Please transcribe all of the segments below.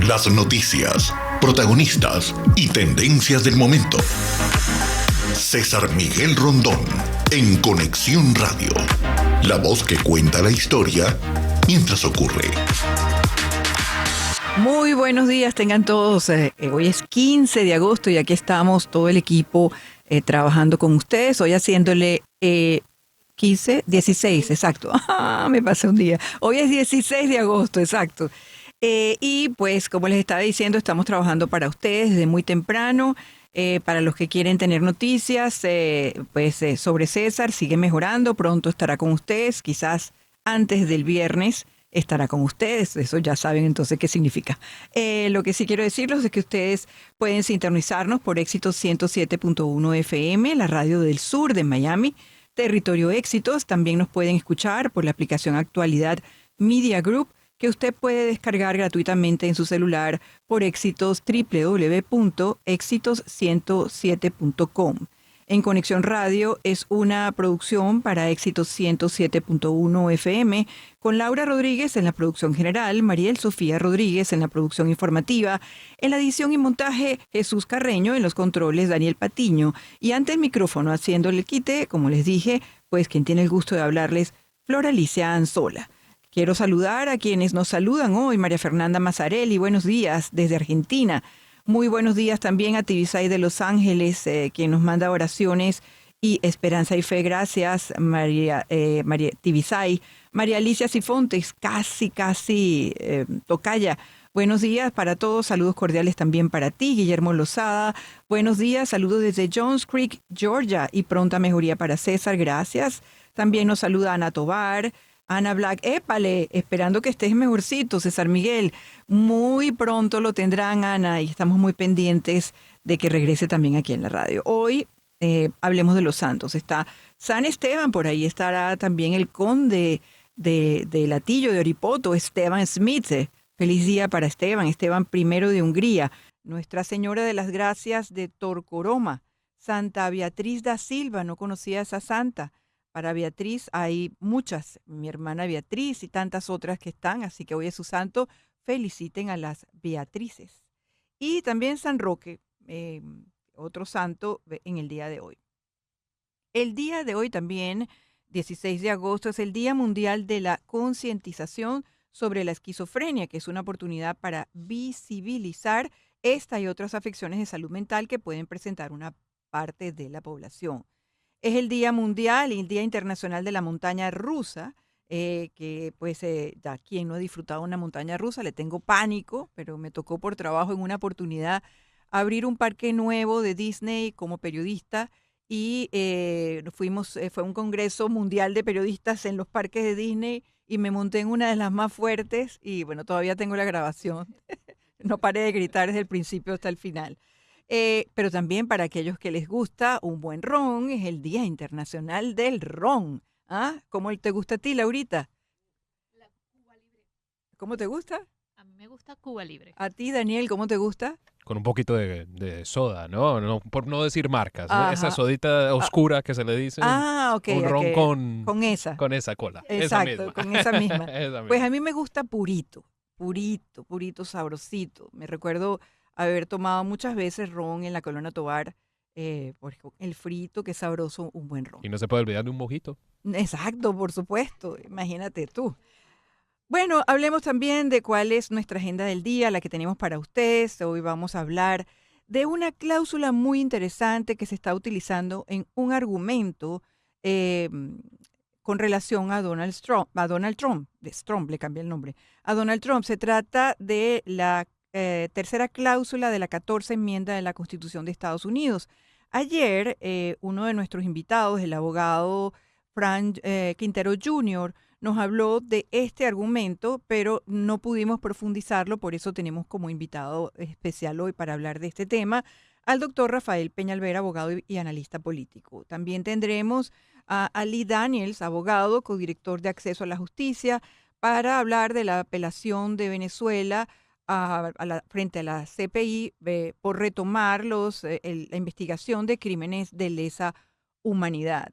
Las noticias, protagonistas y tendencias del momento. César Miguel Rondón, en Conexión Radio. La voz que cuenta la historia mientras ocurre. Muy buenos días tengan todos. Hoy es 15 de agosto y aquí estamos todo el equipo trabajando con ustedes. Hoy haciéndole 16, exacto. Me pasé un día. Hoy es 16 de agosto, exacto. Y pues, como les estaba diciendo, estamos trabajando para ustedes desde muy temprano. Para los que quieren tener noticias, sobre César, sigue mejorando. Pronto estará con ustedes, quizás antes del viernes estará con ustedes. Eso ya saben entonces qué significa. Lo que sí quiero decirles es que ustedes pueden sintonizarnos por Éxitos 107.1 FM, la radio del sur de Miami, Territorio Éxitos. También nos pueden escuchar por la aplicación Actualidad Media Group, que usted puede descargar gratuitamente en su celular por Éxitos, www.éxitos107.com. En Conexión Radio es una producción para Éxitos 107.1 FM, con Laura Rodríguez en la producción general, Mariel Sofía Rodríguez en la producción informativa, en la edición y montaje Jesús Carreño, en los controles Daniel Patiño, y ante el micrófono haciéndole el quite, como les dije, pues quien tiene el gusto de hablarles, Flor Alicia Anzola. Quiero saludar a quienes nos saludan hoy. María Fernanda Mazzarelli, buenos días desde Argentina. Muy buenos días también a Tibisay de Los Ángeles, quien nos manda oraciones y esperanza y fe. Gracias, María Tibisay. María Alicia Sifontes, casi tocaya. Buenos días para todos, saludos cordiales también para ti, Guillermo Lozada. Buenos días, saludos desde Jones Creek, Georgia, y pronta mejoría para César, gracias. También nos saluda Ana Tobar. Ana Black, épale, esperando que estés mejorcito, César Miguel. Muy pronto lo tendrán, Ana, y estamos muy pendientes de que regrese también aquí en la radio. Hoy hablemos de los santos. Está San Esteban, por ahí estará también el conde de Latillo, de Oripoto, Esteban Smith. Feliz día para Esteban I de Hungría. Nuestra Señora de las Gracias de Torcoroma, Santa Beatriz da Silva, no conocía a esa santa. Para Beatriz hay muchas, mi hermana Beatriz y tantas otras que están, así que hoy es su santo, feliciten a las Beatrices. Y también San Roque, otro santo en el día de hoy. El día de hoy también, 16 de agosto, es el Día Mundial de la Concientización sobre la Esquizofrenia, que es una oportunidad para visibilizar esta y otras afecciones de salud mental que pueden presentar una parte de la población. Es el Día Mundial y el Día Internacional de la Montaña Rusa, ya quien no ha disfrutado una montaña rusa, le tengo pánico, pero me tocó por trabajo en una oportunidad abrir un parque nuevo de Disney como periodista y fue un congreso mundial de periodistas en los parques de Disney y me monté en una de las más fuertes y bueno, todavía tengo la grabación. No paré de gritar desde el principio hasta el final. Pero también para aquellos que les gusta un buen ron, es el Día Internacional del Ron. ¿Ah? ¿Cómo te gusta a ti, Laurita? La Cuba Libre. ¿Cómo te gusta? A mí me gusta Cuba Libre. A ti, Daniel, ¿cómo te gusta? Con un poquito de soda, ¿no? Por no decir marcas, ¿no? Ajá. Esa sodita oscura que se le dice. Ok. Un ron okay. Con esa cola. Exacto, Esa misma. con esa misma. Esa misma. Pues a mí me gusta purito, sabrosito. Me recuerdo haber tomado muchas veces ron en la Colonia Tovar, porque el frito, qué sabroso, un buen ron. Y no se puede olvidar de un mojito. Exacto, por supuesto, imagínate tú. Bueno, hablemos también de cuál es nuestra agenda del día, la que tenemos para ustedes. Hoy vamos a hablar de una cláusula muy interesante que se está utilizando en un argumento con relación a Donald Trump, le cambié el nombre, a Donald Trump. Se trata de la tercera cláusula de la 14 enmienda de la Constitución de Estados Unidos. Ayer, uno de nuestros invitados, el abogado Frank Quintero Jr., nos habló de este argumento, pero no pudimos profundizarlo, por eso tenemos como invitado especial hoy para hablar de este tema al doctor Rafael Peñalver, abogado y analista político. También tendremos a Ali Daniels, abogado, codirector de Acceso a la Justicia, para hablar de la apelación de Venezuela frente a la CPI por retomar la investigación de crímenes de lesa humanidad.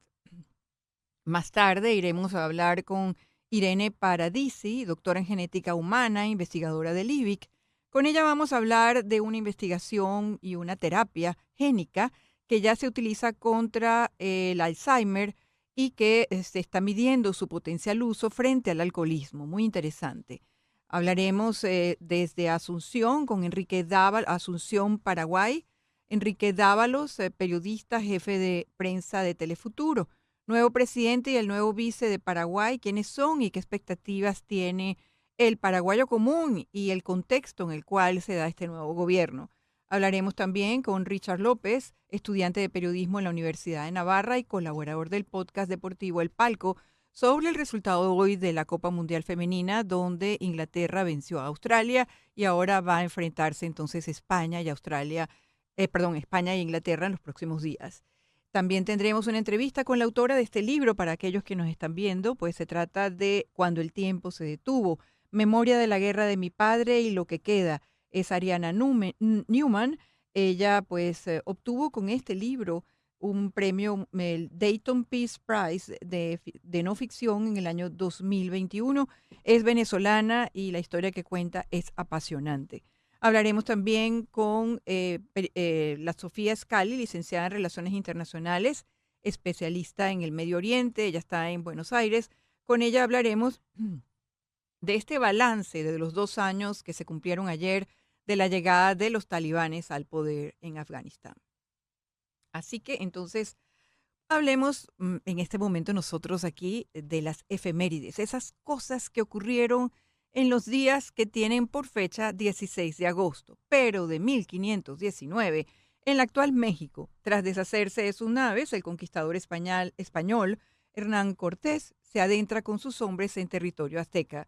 Más tarde iremos a hablar con Irene Paradisi, doctora en genética humana, investigadora del IBIC, Con ella vamos a hablar de una investigación y una terapia génica que ya se utiliza contra el Alzheimer y que se está midiendo su potencial uso frente al alcoholismo. Muy interesante. Hablaremos desde Asunción con Enrique Dávalos, Asunción, Paraguay. Enrique Dávalos, periodista, jefe de prensa de Telefuturo, nuevo presidente y el nuevo vice de Paraguay. ¿Quiénes son y qué expectativas tiene el paraguayo común y el contexto en el cual se da este nuevo gobierno? Hablaremos también con Richard López, estudiante de periodismo en la Universidad de Navarra y colaborador del podcast deportivo El Palco, sobre el resultado hoy de la Copa Mundial Femenina, donde Inglaterra venció a Australia y ahora va a enfrentarse entonces España y España e Inglaterra en los próximos días. También tendremos una entrevista con la autora de este libro para aquellos que nos están viendo, pues se trata de Cuando el tiempo se detuvo, Memoria de la guerra de mi padre y lo que queda. Es Ariana Newman. Ella pues obtuvo con este libro un premio, el Dayton Peace Prize de no ficción en el año 2021. Es venezolana y la historia que cuenta es apasionante. Hablaremos también con la Sofía Scali, licenciada en Relaciones Internacionales, especialista en el Medio Oriente. Ella está en Buenos Aires. Con ella hablaremos de este balance de los 2 años que se cumplieron ayer de la llegada de los talibanes al poder en Afganistán. Así que entonces hablemos en este momento nosotros aquí de las efemérides, esas cosas que ocurrieron en los días que tienen por fecha 16 de agosto, pero de 1519, en la actual México, tras deshacerse de sus naves, el conquistador español Hernán Cortés se adentra con sus hombres en territorio azteca.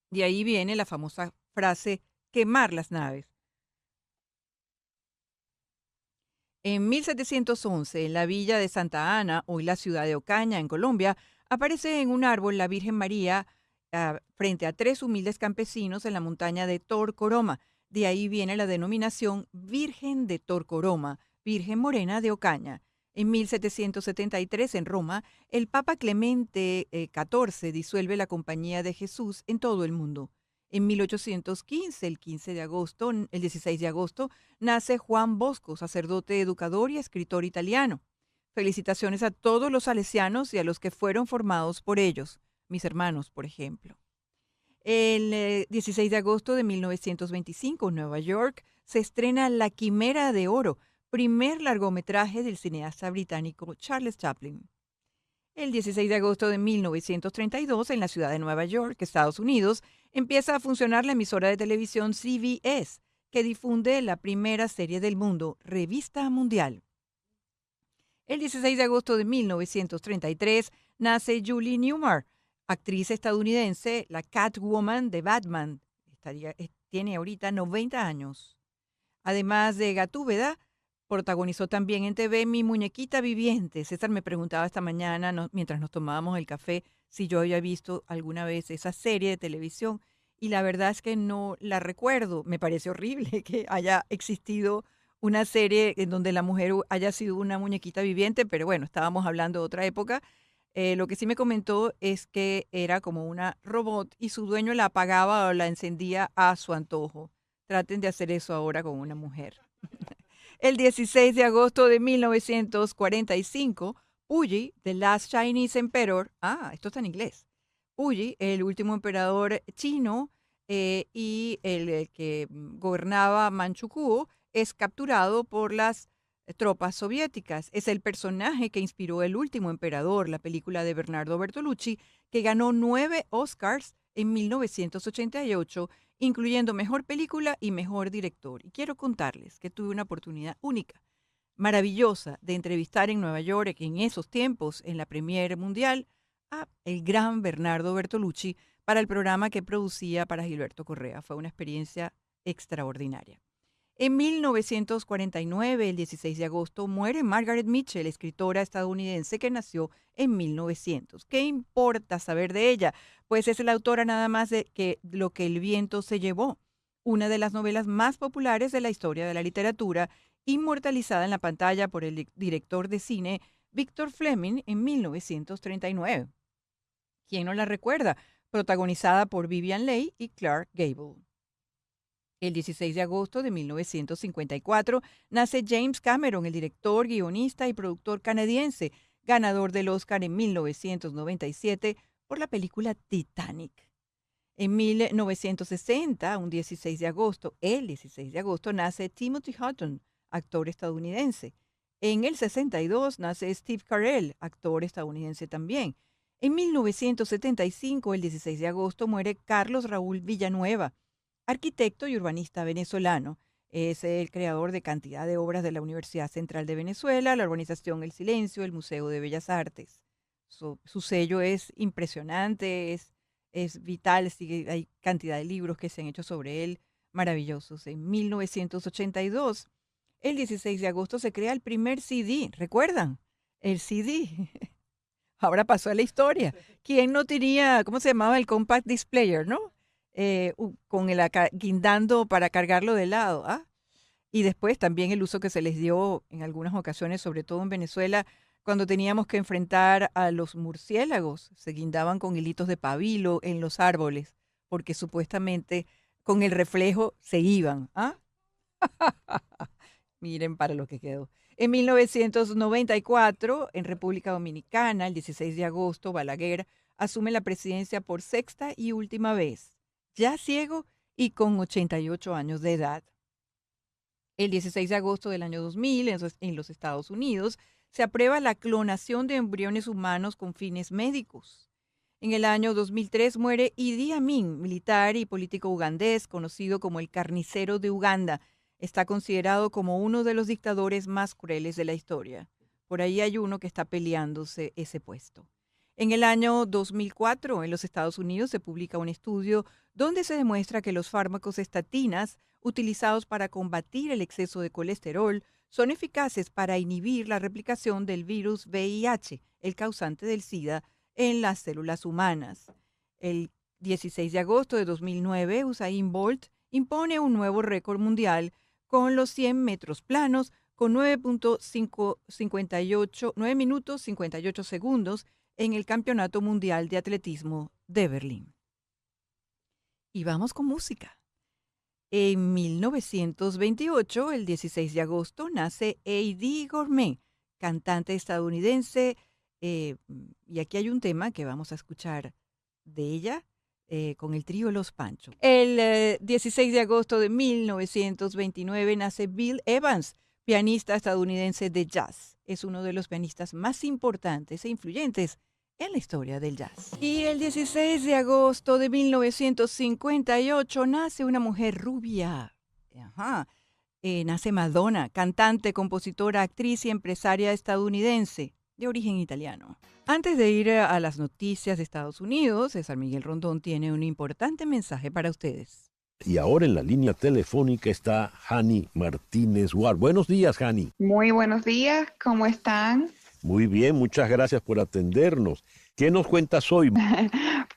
De ahí viene la famosa frase, quemar las naves. En 1711, en la villa de Santa Ana, hoy la ciudad de Ocaña, en Colombia, aparece en un árbol la Virgen María frente a 3 humildes campesinos en la montaña de Torcoroma. De ahí viene la denominación Virgen de Torcoroma, Virgen Morena de Ocaña. En 1773, en Roma, el Papa Clemente XIV disuelve la Compañía de Jesús en todo el mundo. En 1815, el 16 de agosto, nace Juan Bosco, sacerdote, educador y escritor italiano. Felicitaciones a todos los salesianos y a los que fueron formados por ellos, mis hermanos, por ejemplo. El 16 de agosto de 1925, en Nueva York, se estrena La Quimera de Oro, primer largometraje del cineasta británico Charles Chaplin. El 16 de agosto de 1932, en la ciudad de Nueva York, Estados Unidos, empieza a funcionar la emisora de televisión CBS, que difunde la primera serie del mundo, Revista Mundial. El 16 de agosto de 1933 nace Julie Newmar, actriz estadounidense, la Catwoman de Batman. Tiene ahorita 90 años. Además de Gatúbeda, protagonizó también en TV Mi Muñequita Viviente. César me preguntaba esta mañana, mientras nos tomábamos el café, si yo había visto alguna vez esa serie de televisión. Y la verdad es que no la recuerdo. Me parece horrible que haya existido una serie en donde la mujer haya sido una muñequita viviente, pero bueno, estábamos hablando de otra época. Lo que sí me comentó es que era como una robot y su dueño la apagaba o la encendía a su antojo. Traten de hacer eso ahora con una mujer. El 16 de agosto de 1945, Puyi, The Last Chinese Emperor, esto está en inglés, Puyi, el último emperador chino y el que gobernaba Manchukuo, es capturado por las tropas soviéticas. Es el personaje que inspiró El último emperador, la película de Bernardo Bertolucci, que ganó 9 Oscars en 1988, incluyendo Mejor Película y Mejor Director. Y quiero contarles que tuve una oportunidad única, maravillosa, de entrevistar en Nueva York, en esos tiempos, en la Premiere Mundial, a el gran Bernardo Bertolucci para el programa que producía para Gilberto Correa. Fue una experiencia extraordinaria. En 1949, el 16 de agosto, muere Margaret Mitchell, escritora estadounidense que nació en 1900. ¿Qué importa saber de ella? Pues es la autora nada más de que Lo que el viento se llevó, una de las novelas más populares de la historia de la literatura, inmortalizada en la pantalla por el director de cine Victor Fleming en 1939. ¿Quién no la recuerda? Protagonizada por Vivien Leigh y Clark Gable. El 16 de agosto de 1954 nace James Cameron, el director, guionista y productor canadiense, ganador del Oscar en 1997 por la película Titanic. En 1960, el 16 de agosto, nace Timothy Hutton, actor estadounidense. En el 62 nace Steve Carell, actor estadounidense también. En 1975, el 16 de agosto, muere Carlos Raúl Villanueva, arquitecto y urbanista venezolano. Es el creador de cantidad de obras de la Universidad Central de Venezuela, la Urbanización El Silencio, el Museo de Bellas Artes. Su sello es impresionante, es vital, hay cantidad de libros que se han hecho sobre él, maravillosos. En 1982, el 16 de agosto, se crea el primer CD, ¿recuerdan? El CD. Ahora pasó a la historia. ¿Quién no tenía, cómo se llamaba? El compact displayer, ¿no? Con el guindando para cargarlo de lado. ¿Ah? Y después también el uso que se les dio en algunas ocasiones, sobre todo en Venezuela, cuando teníamos que enfrentar a los murciélagos. Se guindaban con hilitos de pabilo en los árboles, porque supuestamente con el reflejo se iban. ¿Ah? Miren para lo que quedó. En 1994, en República Dominicana, el 16 de agosto, Balaguer asume la presidencia por sexta y última vez, ya ciego y con 88 años de edad. El 16 de agosto del año 2000, en los Estados Unidos, se aprueba la clonación de embriones humanos con fines médicos. En el año 2003 muere Idi Amin, militar y político ugandés, conocido como el carnicero de Uganda. Está considerado como uno de los dictadores más crueles de la historia. Por ahí hay uno que está peleándose ese puesto. En el año 2004, en los Estados Unidos, se publica un estudio donde se demuestra que los fármacos estatinas utilizados para combatir el exceso de colesterol son eficaces para inhibir la replicación del virus VIH, el causante del SIDA, en las células humanas. El 16 de agosto de 2009, Usain Bolt impone un nuevo récord mundial con los 100 metros planos con 9 minutos 58 segundos en el Campeonato Mundial de Atletismo de Berlín. Y vamos con música. En 1928, el 16 de agosto, nace Eydie Gormé, cantante estadounidense, y aquí hay un tema que vamos a escuchar de ella con el trío Los Panchos. El 16 de agosto de 1929 nace Bill Evans, pianista estadounidense de jazz. Es uno de los pianistas más importantes e influyentes en la historia del jazz. Y el 16 de agosto de 1958 nace una mujer rubia. Nace Madonna, cantante, compositora, actriz y empresaria estadounidense de origen italiano. Antes de ir a las noticias de Estados Unidos, César Miguel Rondón tiene un importante mensaje para ustedes. Y ahora en la línea telefónica está Hani Martínez Ward. Buenos días, Hani. Muy buenos días, ¿cómo están? Muy bien, muchas gracias por atendernos. ¿Qué nos cuentas hoy?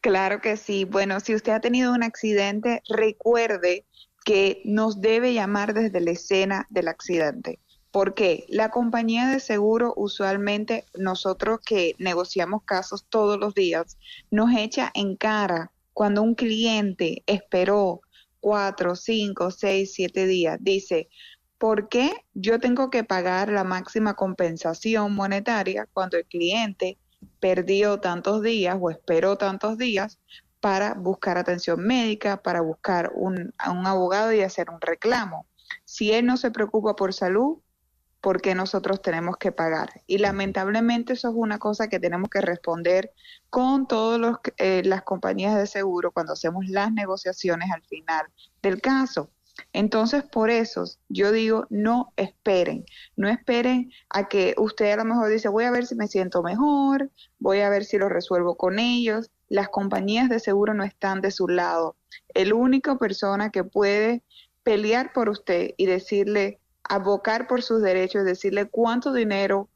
Claro que sí. Bueno, si usted ha tenido un accidente, recuerde que nos debe llamar desde la escena del accidente. Porque la compañía de seguro, usualmente nosotros que negociamos casos todos los días, nos echa en cara cuando un cliente esperó 4, 5, 6, 7 días. Dice, ¿por qué yo tengo que pagar la máxima compensación monetaria cuando el cliente perdió tantos días o esperó tantos días para buscar atención médica, para buscar a un abogado y hacer un reclamo? Si él no se preocupa por salud, ¿por qué nosotros tenemos que pagar? Y lamentablemente eso es una cosa que tenemos que responder con todas las compañías de seguro cuando hacemos las negociaciones al final del caso. Entonces, por eso yo digo, no esperen a que usted a lo mejor dice, voy a ver si me siento mejor, voy a ver si lo resuelvo con ellos. Las compañías de seguro no están de su lado. La única persona que puede pelear por usted y decirle, abocar por sus derechos, decirle cuánto dinero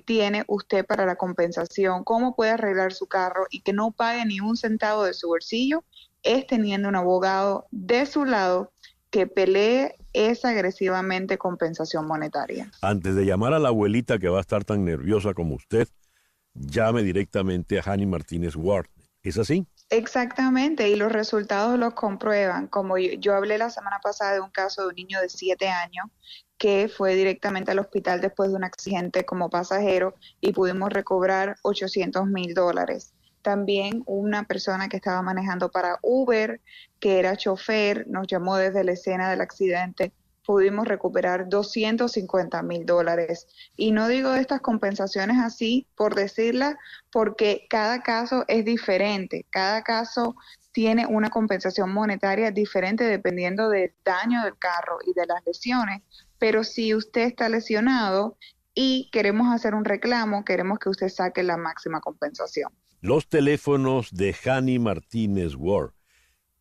tiene usted para la compensación, cómo puede arreglar su carro y que no pague ni un centavo de su bolsillo, es teniendo un abogado de su lado que pelee esa agresivamente compensación monetaria. Antes de llamar a la abuelita que va a estar tan nerviosa como usted, llame directamente a Hani Martínez Ward. ¿Es así? Exactamente, y los resultados los comprueban. Como yo hablé la semana pasada de un caso de un niño de 7 años que fue directamente al hospital después de un accidente como pasajero y pudimos recobrar $800,000. También una persona que estaba manejando para Uber, que era chofer, nos llamó desde la escena del accidente, pudimos recuperar $250,000. Y no digo de estas compensaciones así por decirlas, porque cada caso es diferente, cada caso tiene una compensación monetaria diferente dependiendo del daño del carro y de las lesiones, pero si usted está lesionado y queremos hacer un reclamo, queremos que usted saque la máxima compensación. Los teléfonos de Hani Martínez Ward.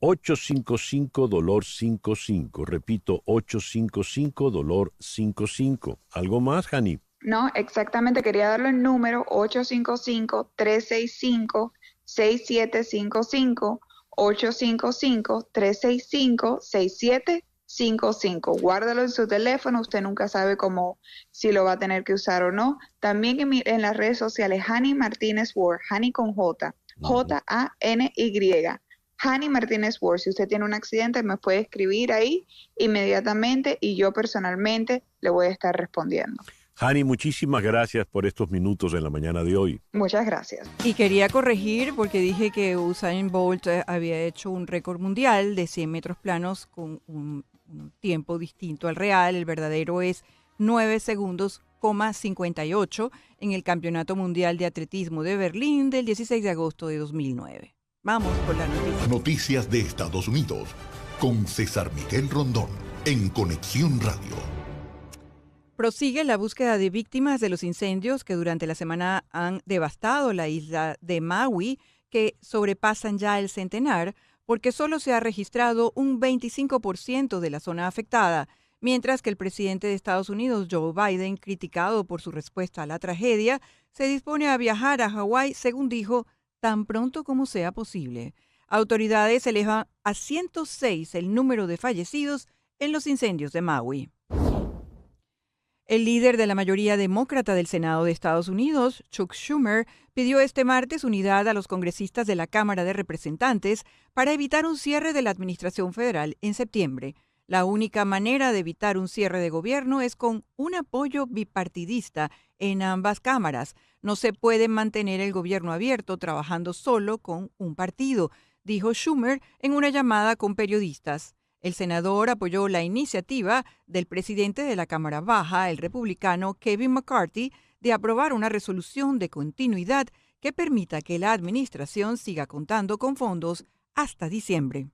855-DOLOR-55. Repito, 855-DOLOR-55. ¿Algo más, Hani? No, exactamente, quería darle el número 855-365-6755, 855-365-6755. Guárdalo en su teléfono, usted nunca sabe si lo va a tener que usar o no. También en las redes sociales, Hani Martínez Ward, Hani con J, J-A-N-Y. Hani Martínez Ward, si usted tiene un accidente me puede escribir ahí inmediatamente y yo personalmente le voy a estar respondiendo. Hani, muchísimas gracias por estos minutos en la mañana de hoy. Muchas gracias. Y quería corregir porque dije que Usain Bolt había hecho un récord mundial de 100 metros planos con un tiempo distinto al real. El verdadero es 9 segundos, 58 en el Campeonato Mundial de Atletismo de Berlín del 16 de agosto de 2009. Vamos con las noticias. Noticias de Estados Unidos con César Miguel Rondón en Conexión Radio. Prosigue la búsqueda de víctimas de los incendios que durante la semana han devastado la isla de Maui, que sobrepasan ya el centenar, porque solo se ha registrado un 25% de la zona afectada, mientras que el presidente de Estados Unidos, Joe Biden, criticado por su respuesta a la tragedia, se dispone a viajar a Hawái, según dijo, tan pronto como sea posible. Autoridades elevan a 106 el número de fallecidos en los incendios de Maui. El líder de la mayoría demócrata del Senado de Estados Unidos, Chuck Schumer, pidió este martes unidad a los congresistas de la Cámara de Representantes para evitar un cierre de la administración federal en septiembre. La única manera de evitar un cierre de gobierno es con un apoyo bipartidista en ambas cámaras. No se puede mantener el gobierno abierto trabajando solo con un partido, dijo Schumer en una llamada con periodistas. El senador apoyó la iniciativa del presidente de la Cámara Baja, el republicano Kevin McCarthy, de aprobar una resolución de continuidad que permita que la administración siga contando con fondos hasta diciembre.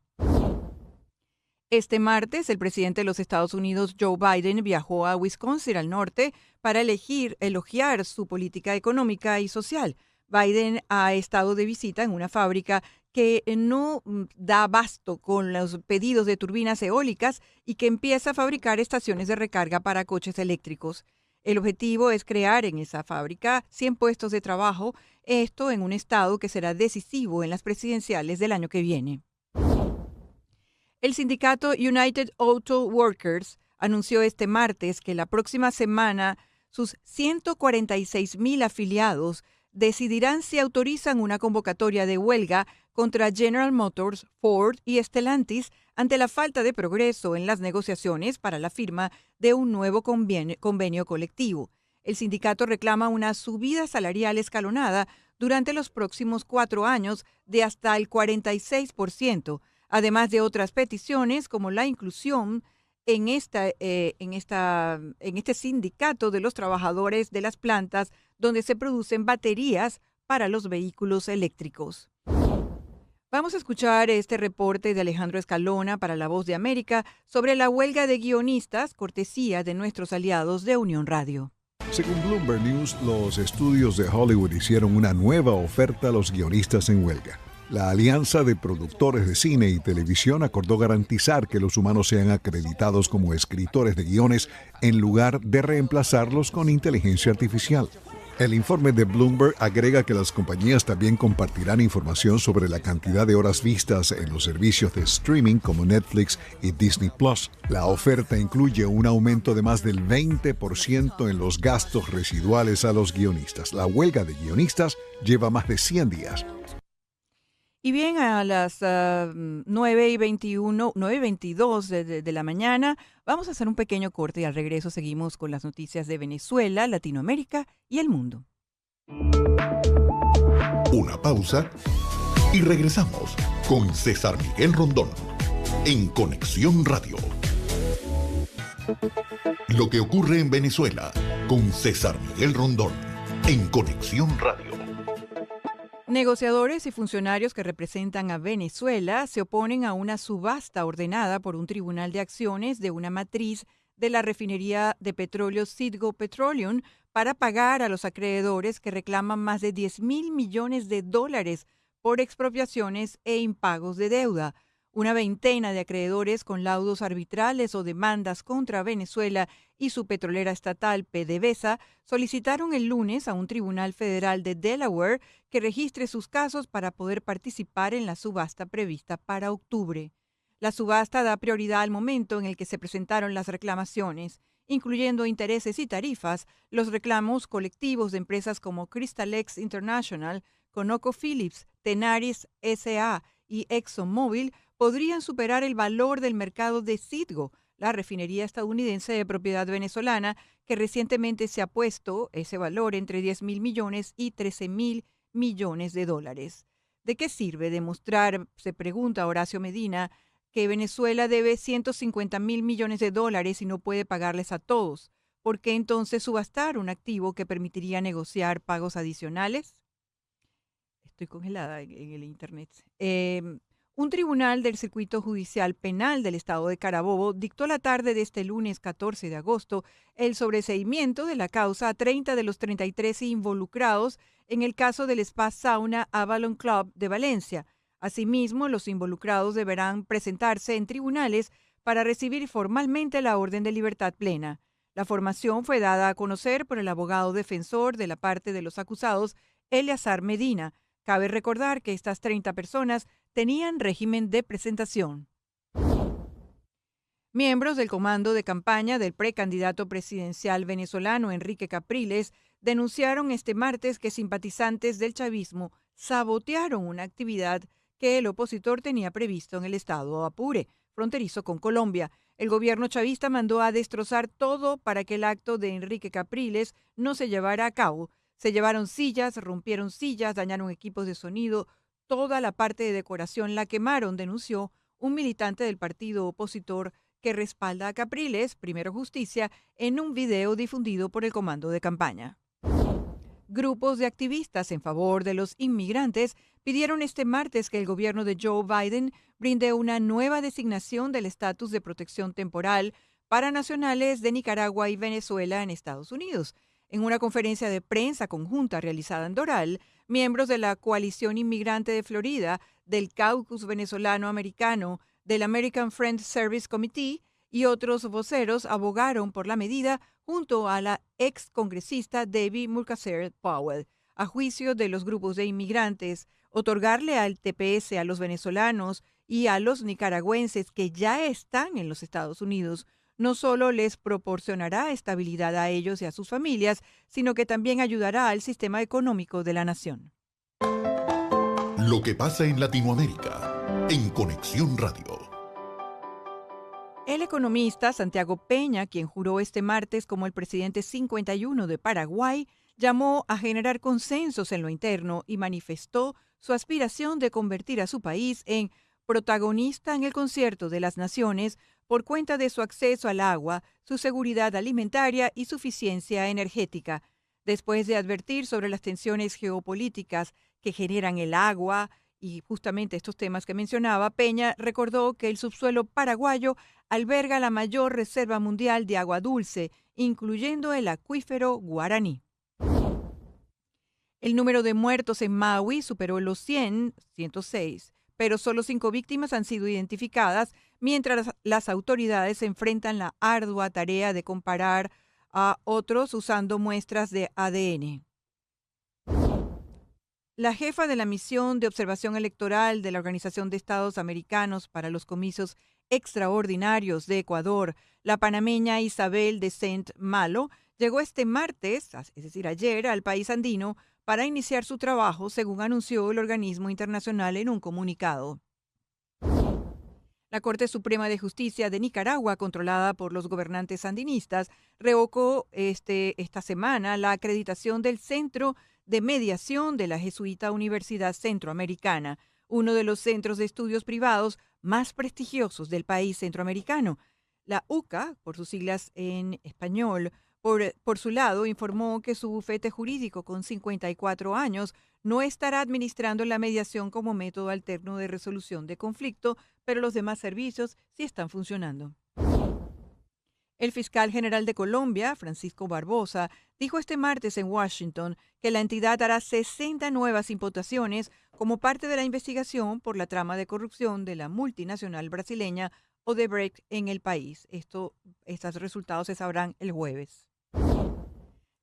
Este martes, el presidente de los Estados Unidos, Joe Biden, viajó a Wisconsin, al norte, para elogiar su política económica y social. Biden ha estado de visita en una fábrica que no da abasto con los pedidos de turbinas eólicas y que empieza a fabricar estaciones de recarga para coches eléctricos. El objetivo es crear en esa fábrica 100 puestos de trabajo, esto en un estado que será decisivo en las presidenciales del año que viene. El sindicato United Auto Workers anunció este martes que la próxima semana sus 146,000 afiliados decidirán si autorizan una convocatoria de huelga contra General Motors, Ford y Stellantis ante la falta de progreso en las negociaciones para la firma de un nuevo convenio colectivo. El sindicato reclama una subida salarial escalonada durante los próximos 4 años de hasta el 46%, además de otras peticiones como la inclusión en este sindicato de los trabajadores de las plantas donde se producen baterías para los vehículos eléctricos. Vamos a escuchar este reporte de Alejandro Escalona para La Voz de América sobre la huelga de guionistas, cortesía de nuestros aliados de Unión Radio. Según Bloomberg News, los estudios de Hollywood hicieron una nueva oferta a los guionistas en huelga. La Alianza de Productores de Cine y Televisión acordó garantizar que los humanos sean acreditados como escritores de guiones en lugar de reemplazarlos con inteligencia artificial. El informe de Bloomberg agrega que las compañías también compartirán información sobre la cantidad de horas vistas en los servicios de streaming como Netflix y Disney Plus. La oferta incluye un aumento de más del 20% en los gastos residuales a los guionistas. La huelga de guionistas lleva más de 100 días. Y bien, a las 9:21, 9:22 de la mañana, vamos a hacer un pequeño corte y al regreso seguimos con las noticias de Venezuela, Latinoamérica y el mundo. Una pausa y regresamos con César Miguel Rondón en Conexión Radio. Lo que ocurre en Venezuela con César Miguel Rondón en Conexión Radio. Negociadores y funcionarios que representan a Venezuela se oponen a una subasta ordenada por un tribunal de acciones de una matriz de la refinería de petróleo Citgo Petroleum para pagar a los acreedores que reclaman más de $10,000 millones por expropiaciones e impagos de deuda. Una veintena de acreedores con laudos arbitrales o demandas contra Venezuela y su petrolera estatal PDVSA solicitaron el lunes a un tribunal federal de Delaware que registre sus casos para poder participar en la subasta prevista para octubre. La subasta da prioridad al momento en el que se presentaron las reclamaciones, incluyendo intereses y tarifas. Los reclamos colectivos de empresas como Crystalex International, ConocoPhillips, Tenaris S.A. y ExxonMobil podrían superar el valor del mercado de Citgo, la refinería estadounidense de propiedad venezolana, que recientemente se ha puesto ese valor entre $10,000 millones y $13,000 millones. ¿De qué sirve demostrar, se pregunta Horacio Medina, que Venezuela debe $150,000 millones y no puede pagarles a todos? ¿Por qué entonces subastar un activo que permitiría negociar pagos adicionales? Estoy congelada en el internet. Un tribunal del Circuito Judicial Penal del Estado de Carabobo dictó la tarde de este lunes 14 de agosto el sobreseimiento de la causa a 30 de los 33 involucrados en el caso del Spa Sauna Avalon Club de Valencia. Asimismo, los involucrados deberán presentarse en tribunales para recibir formalmente la orden de libertad plena. La formación fue dada a conocer por el abogado defensor de la parte de los acusados, Eleazar Medina. Cabe recordar que estas 30 personas tenían régimen de presentación. Miembros del comando de campaña del precandidato presidencial venezolano Enrique Capriles denunciaron este martes que simpatizantes del chavismo sabotearon una actividad que el opositor tenía previsto en el estado Apure, fronterizo con Colombia. El gobierno chavista mandó a destrozar todo para que el acto de Enrique Capriles no se llevara a cabo. Se llevaron sillas, rompieron sillas, dañaron equipos de sonido, toda la parte de decoración la quemaron, denunció un militante del partido opositor que respalda a Capriles, Primero Justicia, en un video difundido por el comando de campaña. Grupos de activistas en favor de los inmigrantes pidieron este martes que el gobierno de Joe Biden brinde una nueva designación del estatus de protección temporal para nacionales de Nicaragua y Venezuela en Estados Unidos. En una conferencia de prensa conjunta realizada en Doral, miembros de la Coalición Inmigrante de Florida, del Caucus Venezolano-Americano, del American Friends Service Committee y otros voceros abogaron por la medida junto a la ex congresista Debbie Murcaser Powell. A juicio de los grupos de inmigrantes, otorgarle al TPS a los venezolanos y a los nicaragüenses que ya están en los Estados Unidos no solo les proporcionará estabilidad a ellos y a sus familias, sino que también ayudará al sistema económico de la nación. Lo que pasa en Latinoamérica, en Conexión Radio. El economista Santiago Peña, quien juró este martes como el presidente 51 de Paraguay, llamó a generar consensos en lo interno y manifestó su aspiración de convertir a su país en protagonista en el concierto de las naciones por cuenta de su acceso al agua, su seguridad alimentaria y suficiencia energética. Después de advertir sobre las tensiones geopolíticas que generan el agua y justamente estos temas que mencionaba, Peña recordó que el subsuelo paraguayo alberga la mayor reserva mundial de agua dulce, incluyendo el acuífero Guaraní. El número de muertos en Maui superó los 106, pero solo 5 víctimas han sido identificadas, mientras las autoridades enfrentan la ardua tarea de comparar a otros usando muestras de ADN. La jefa de la misión de observación electoral de la Organización de Estados Americanos para los Comicios Extraordinarios de Ecuador, la panameña Isabel de Saint Malo, llegó este martes, es decir, ayer, al país andino para iniciar su trabajo, según anunció el organismo internacional en un comunicado. La Corte Suprema de Justicia de Nicaragua, controlada por los gobernantes sandinistas, revocó esta semana la acreditación del Centro de Mediación de la Jesuita Universidad Centroamericana, uno de los centros de estudios privados más prestigiosos del país centroamericano. La UCA, por sus siglas en español, por su lado, informó que su bufete jurídico con 54 años no estará administrando la mediación como método alterno de resolución de conflicto, pero los demás servicios sí están funcionando. El fiscal general de Colombia, Francisco Barbosa, dijo este martes en Washington que la entidad hará 60 nuevas imputaciones como parte de la investigación por la trama de corrupción de la multinacional brasileña Odebrecht en el país. Estos resultados se sabrán el jueves.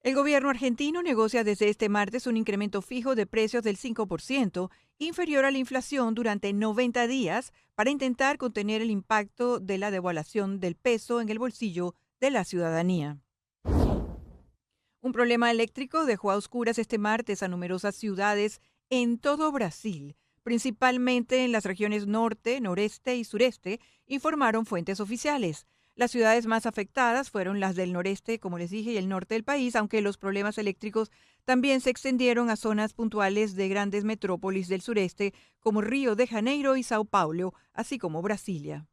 El gobierno argentino negocia desde este martes un incremento fijo de precios del 5%, inferior a la inflación durante 90 días, para intentar contener el impacto de la devaluación del peso en el bolsillo de la ciudadanía. Un problema eléctrico dejó a oscuras este martes a numerosas ciudades en todo Brasil, principalmente en las regiones norte, noreste y sureste, informaron fuentes oficiales. Las ciudades más afectadas fueron las del noreste, como les dije, y el norte del país, aunque los problemas eléctricos también se extendieron a zonas puntuales de grandes metrópolis del sureste, como Río de Janeiro y Sao Paulo, así como Brasilia.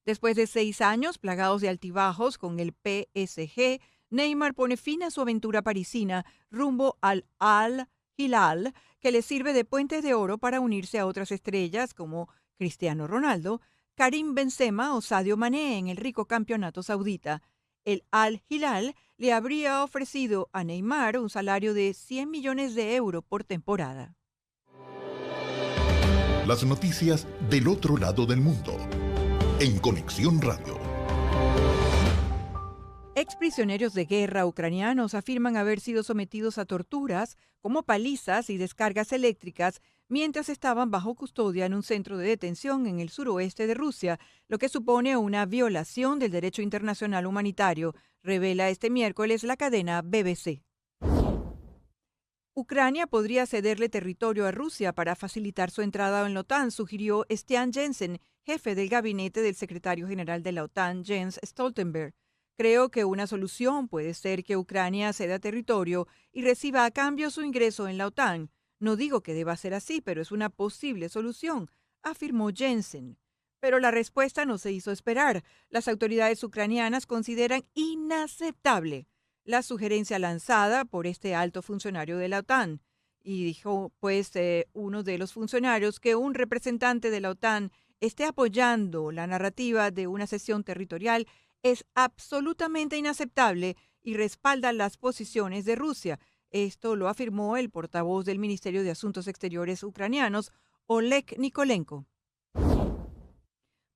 Después de 6 años plagados de altibajos con el PSG, Neymar pone fin a su aventura parisina rumbo al Al-Hilal, que le sirve de puente de oro para unirse a otras estrellas como Cristiano Ronaldo, Karim Benzema o Sadio Mané en el rico campeonato saudita. El Al-Hilal le habría ofrecido a Neymar un salario de 100 millones de euros por temporada. Las noticias del otro lado del mundo. En Conexión Radio. Exprisioneros de guerra ucranianos afirman haber sido sometidos a torturas como palizas y descargas eléctricas mientras estaban bajo custodia en un centro de detención en el suroeste de Rusia, lo que supone una violación del derecho internacional humanitario, revela este miércoles la cadena BBC. Ucrania podría cederle territorio a Rusia para facilitar su entrada en la OTAN, sugirió Stian Jensen, jefe del gabinete del secretario general de la OTAN, Jens Stoltenberg. Creo que una solución puede ser que Ucrania ceda territorio y reciba a cambio su ingreso en la OTAN. No digo que deba ser así, pero es una posible solución, afirmó Jensen. Pero la respuesta no se hizo esperar. Las autoridades ucranianas consideran inaceptable la sugerencia lanzada por este alto funcionario de la OTAN. Y dijo, uno de los funcionarios, que un representante de la OTAN esté apoyando la narrativa de una cesión territorial es absolutamente inaceptable y respalda las posiciones de Rusia. Esto lo afirmó el portavoz del Ministerio de Asuntos Exteriores ucranianos, Oleg Nikolenko.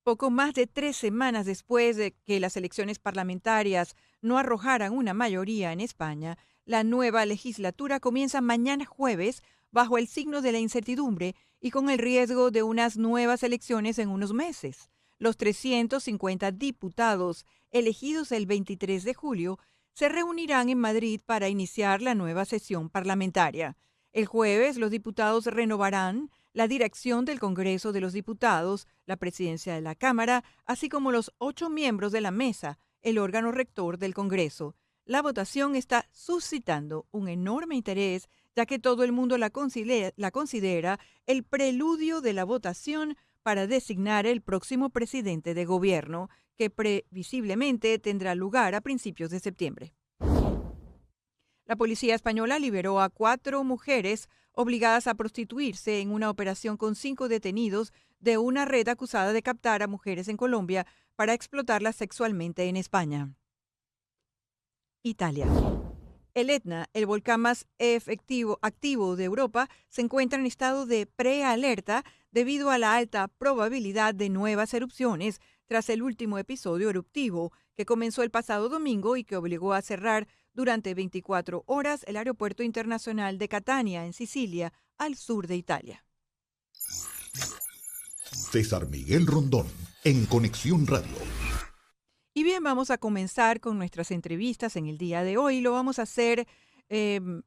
Poco más de 3 semanas después de que las elecciones parlamentarias no arrojaran una mayoría en España, la nueva legislatura comienza mañana jueves bajo el signo de la incertidumbre y con el riesgo de unas nuevas elecciones en unos meses. Los 350 diputados elegidos el 23 de julio se reunirán en Madrid para iniciar la nueva sesión parlamentaria. El jueves, los diputados renovarán la dirección del Congreso de los Diputados, la presidencia de la Cámara, así como los 8 miembros de la mesa, el órgano rector del Congreso. La votación está suscitando un enorme interés, ya que todo el mundo la considera el preludio de la votación para designar el próximo presidente de gobierno, que previsiblemente tendrá lugar a principios de septiembre. La policía española liberó a 4 mujeres obligadas a prostituirse en una operación con 5 detenidos de una red acusada de captar a mujeres en Colombia para explotarlas sexualmente en España. Italia. El Etna, el volcán más activo de Europa, se encuentra en estado de prealerta debido a la alta probabilidad de nuevas erupciones tras el último episodio eruptivo que comenzó el pasado domingo y que obligó a cerrar durante 24 horas el aeropuerto internacional de Catania, en Sicilia, al sur de Italia. César Miguel Rondón, en Conexión Radio. Y bien, vamos a comenzar con nuestras entrevistas en el día de hoy. Lo vamos a hacer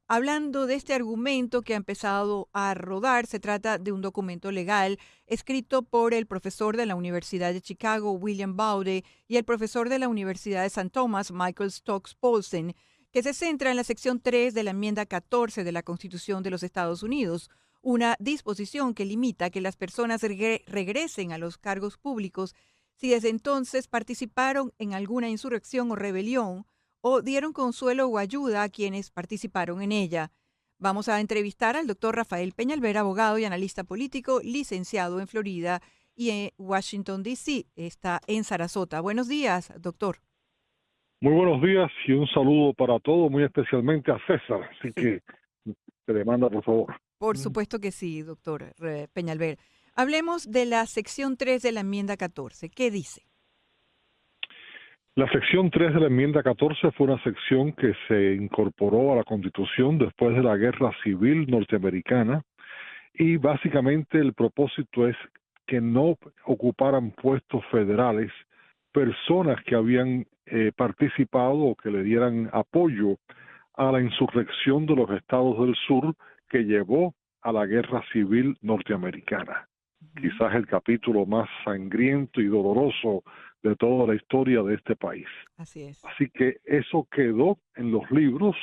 hablando de este argumento que ha empezado a rodar. Se trata de un documento legal escrito por el profesor de la Universidad de Chicago, William Baude, y el profesor de la Universidad de St. Thomas, Michael Stokes Paulsen, que se centra en la sección 3 de la enmienda 14 de la Constitución de los Estados Unidos, una disposición que limita que las personas regresen a los cargos públicos si desde entonces participaron en alguna insurrección o rebelión o dieron consuelo o ayuda a quienes participaron en ella. Vamos a entrevistar al doctor Rafael Peñalver, abogado y analista político, licenciado en Florida y en Washington, D.C. Está en Sarasota. Buenos días, doctor. Muy buenos días y un saludo para todos, muy especialmente a César. Así que te demanda, por favor. Por supuesto que sí, doctor Peñalver. Hablemos de la sección 3 de la enmienda 14. ¿Qué dice? La sección 3 de la enmienda 14 fue una sección que se incorporó a la Constitución después de la Guerra Civil norteamericana y básicamente el propósito es que no ocuparan puestos federales personas que habían participado o que le dieran apoyo a la insurrección de los estados del sur que llevó a la Guerra Civil norteamericana. Quizás el capítulo más sangriento y doloroso de toda la historia de este país. Así es. Así que eso quedó en los libros,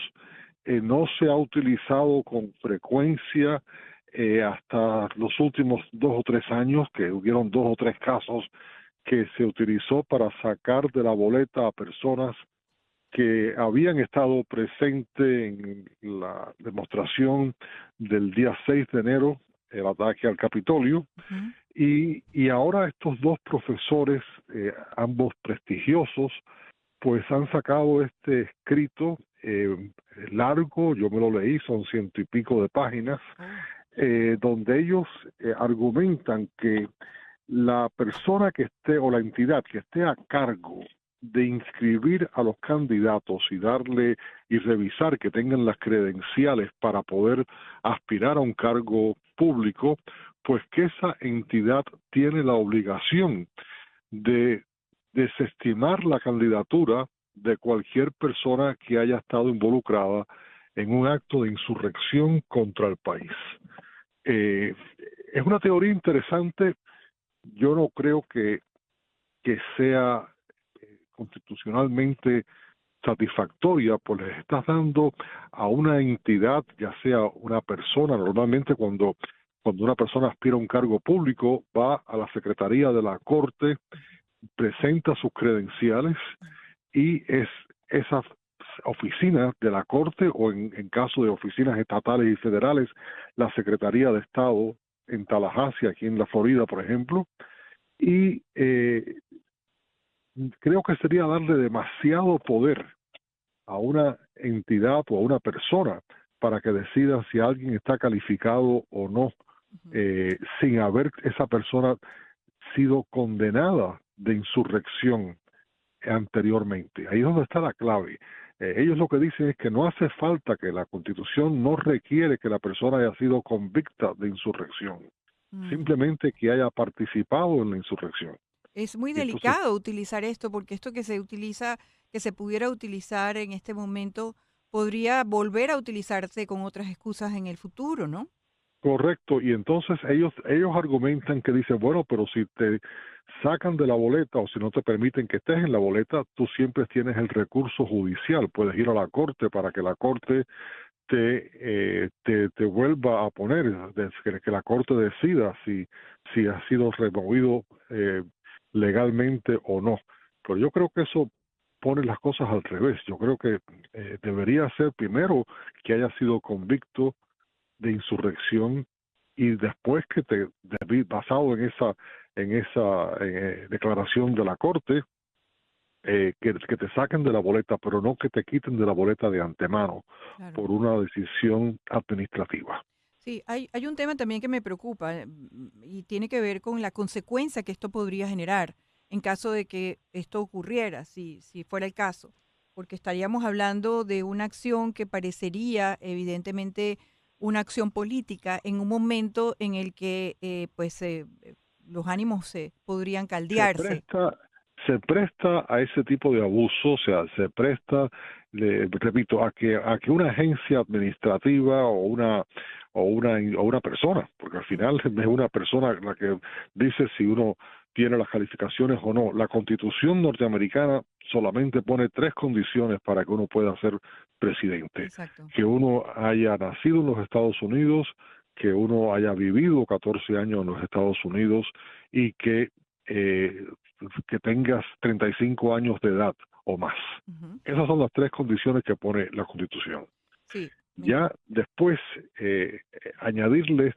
no se ha utilizado con frecuencia hasta los últimos 2 o 3 años, que hubieron 2 o 3 casos que se utilizó para sacar de la boleta a personas que habían estado presentes en la demostración del día 6 de enero, el ataque al Capitolio, y ahora estos 2 profesores, ambos prestigiosos, pues han sacado este escrito largo, yo me lo leí, son 100 y pico de páginas, donde ellos argumentan que la persona que esté o la entidad que esté a cargo de inscribir a los candidatos y darle y revisar que tengan las credenciales para poder aspirar a un cargo público, pues que esa entidad tiene la obligación de desestimar la candidatura de cualquier persona que haya estado involucrada en un acto de insurrección contra el país. Es una teoría interesante. Yo no creo que sea constitucionalmente satisfactoria, pues les estás dando a una entidad, ya sea una persona, normalmente cuando una persona aspira a un cargo público, va a la Secretaría de la Corte, presenta sus credenciales y es esas oficinas de la Corte o en caso de oficinas estatales y federales, la Secretaría de Estado en Tallahassee, aquí en la Florida, por ejemplo, y creo que sería darle demasiado poder a una entidad o a una persona para que decida si alguien está calificado o no, sin haber esa persona sido condenada de insurrección anteriormente. Ahí es donde está la clave. Ellos lo que dicen es que no hace falta, que la Constitución no requiere que la persona haya sido convicta de insurrección, simplemente que haya participado en la insurrección. Es muy delicado utilizar esto, porque esto que se utiliza, que se pudiera utilizar en este momento, podría volver a utilizarse con otras excusas en el futuro, ¿no? Correcto, y entonces ellos argumentan que dicen, bueno, pero si te sacan de la boleta o si no te permiten que estés en la boleta, tú siempre tienes el recurso judicial, puedes ir a la corte para que la corte te vuelva a poner, que la corte decida si ha sido removido legalmente o no. Pero yo creo que eso pone las cosas al revés. Yo creo que debería ser primero que haya sido convicto de insurrección y después que basado en esa declaración de la Corte, que te saquen de la boleta, pero no que te quiten de la boleta de antemano, claro, por una decisión administrativa. Sí, hay un tema también que me preocupa y tiene que ver con la consecuencia que esto podría generar en caso de que esto ocurriera, si fuera el caso, porque estaríamos hablando de una acción que parecería evidentemente una acción política en un momento en el que los ánimos podrían caldearse. se presta a ese tipo de abuso, o sea, se presta, repito, a que una agencia administrativa o una persona, porque al final es una persona la que dice si uno tiene las calificaciones o no. La Constitución norteamericana solamente pone 3 condiciones para que uno pueda ser presidente: Exacto. que uno haya nacido en los Estados Unidos, que uno haya vivido 14 años en los Estados Unidos y que tengas 35 años de edad o más. Ujú. Esas son las 3 condiciones que pone la Constitución. Sí. Ya después, añadirle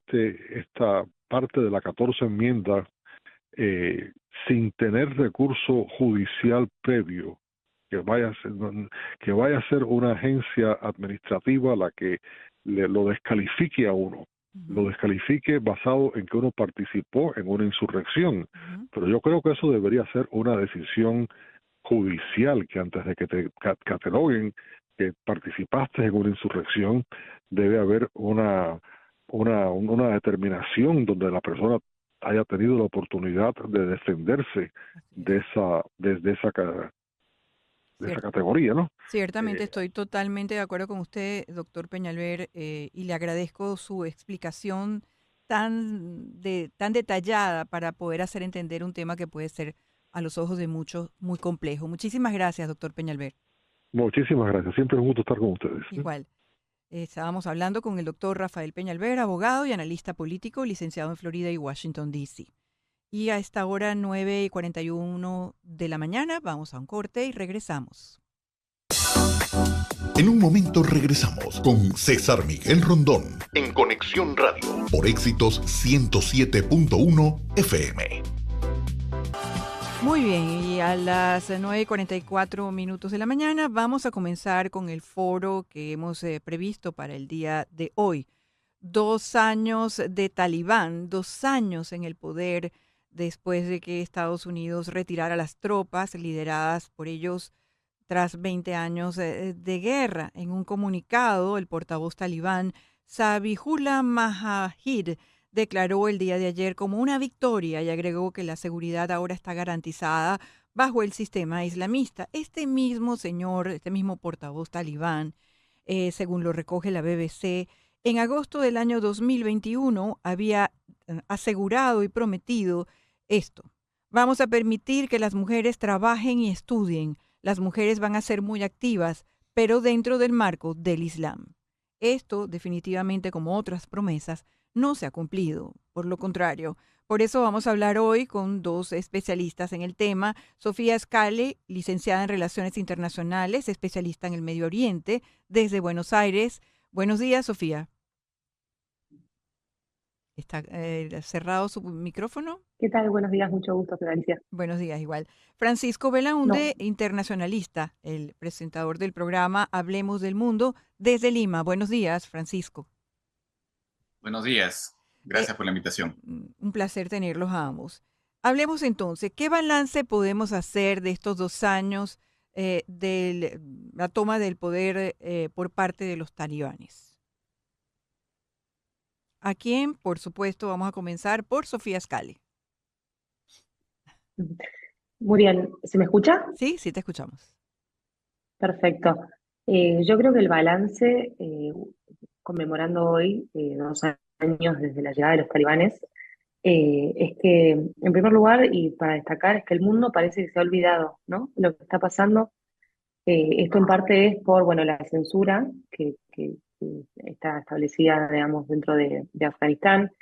esta parte de la 14 enmienda, sin tener recurso judicial previo, que vaya a ser una agencia administrativa la que lo descalifique a uno, lo descalifique basado en que uno participó en una insurrección. Pero yo creo que eso debería ser una decisión judicial, que antes de que te cataloguen que participaste en una insurrección, debe haber una determinación donde la persona haya tenido la oportunidad de defenderse de esa categoría, ¿no? Ciertamente estoy totalmente de acuerdo con usted, doctor Peñalver, y le agradezco su explicación tan detallada para poder hacer entender un tema que puede ser a los ojos de muchos muy complejo. Muchísimas gracias, doctor Peñalver. Muchísimas gracias. Siempre es un gusto estar con ustedes. Igual. Estábamos hablando con el doctor Rafael Peñalver, abogado y analista político, licenciado en Florida y Washington, D.C. Y a esta hora, 9:41 de la mañana, vamos a un corte y regresamos. En un momento regresamos con César Miguel Rondón en Conexión Radio por Éxitos 107.1 FM. Muy bien, y a las 9:44 de la mañana vamos a comenzar con el foro que hemos previsto para el día de hoy. 2 años de Talibán, 2 años en el poder después de que Estados Unidos retirara las tropas lideradas por ellos tras 20 años de guerra. En un comunicado, el portavoz talibán Zabihullah Mujahid declaró el día de ayer como una victoria y agregó que la seguridad ahora está garantizada bajo el sistema islamista. Este mismo señor, este mismo portavoz talibán, según lo recoge la BBC, en agosto del año 2021 había asegurado y prometido esto: vamos a permitir que las mujeres trabajen y estudien. Las mujeres van a ser muy activas, pero dentro del marco del Islam. Esto, definitivamente, como otras promesas, no se ha cumplido. Por lo contrario, por eso vamos a hablar hoy con 2 especialistas en el tema. Sofía Scali, licenciada en Relaciones Internacionales, especialista en el Medio Oriente, desde Buenos Aires. Buenos días, Sofía. ¿Está cerrado su micrófono? ¿Qué tal? Buenos días, mucho gusto, Florencia. Buenos días, igual. Francisco Belaunde, internacionalista, el presentador del programa Hablemos del Mundo, desde Lima. Buenos días, Francisco. Buenos días. Gracias por la invitación. Un placer tenerlos a ambos. Hablemos entonces, ¿qué balance podemos hacer de estos 2 años de la toma del poder por parte de los talibanes? ¿A quién? Por supuesto, vamos a comenzar por Sofía Scali. Muriel, ¿se me escucha? Sí, sí te escuchamos. Perfecto. Yo creo que el balance, conmemorando hoy 2 años desde la llegada de los talibanes, es que, en primer lugar, y para destacar, es que el mundo parece que se ha olvidado, ¿no?, lo que está pasando. Esto en parte es por, bueno, la censura que está establecida, digamos, dentro de Afganistán,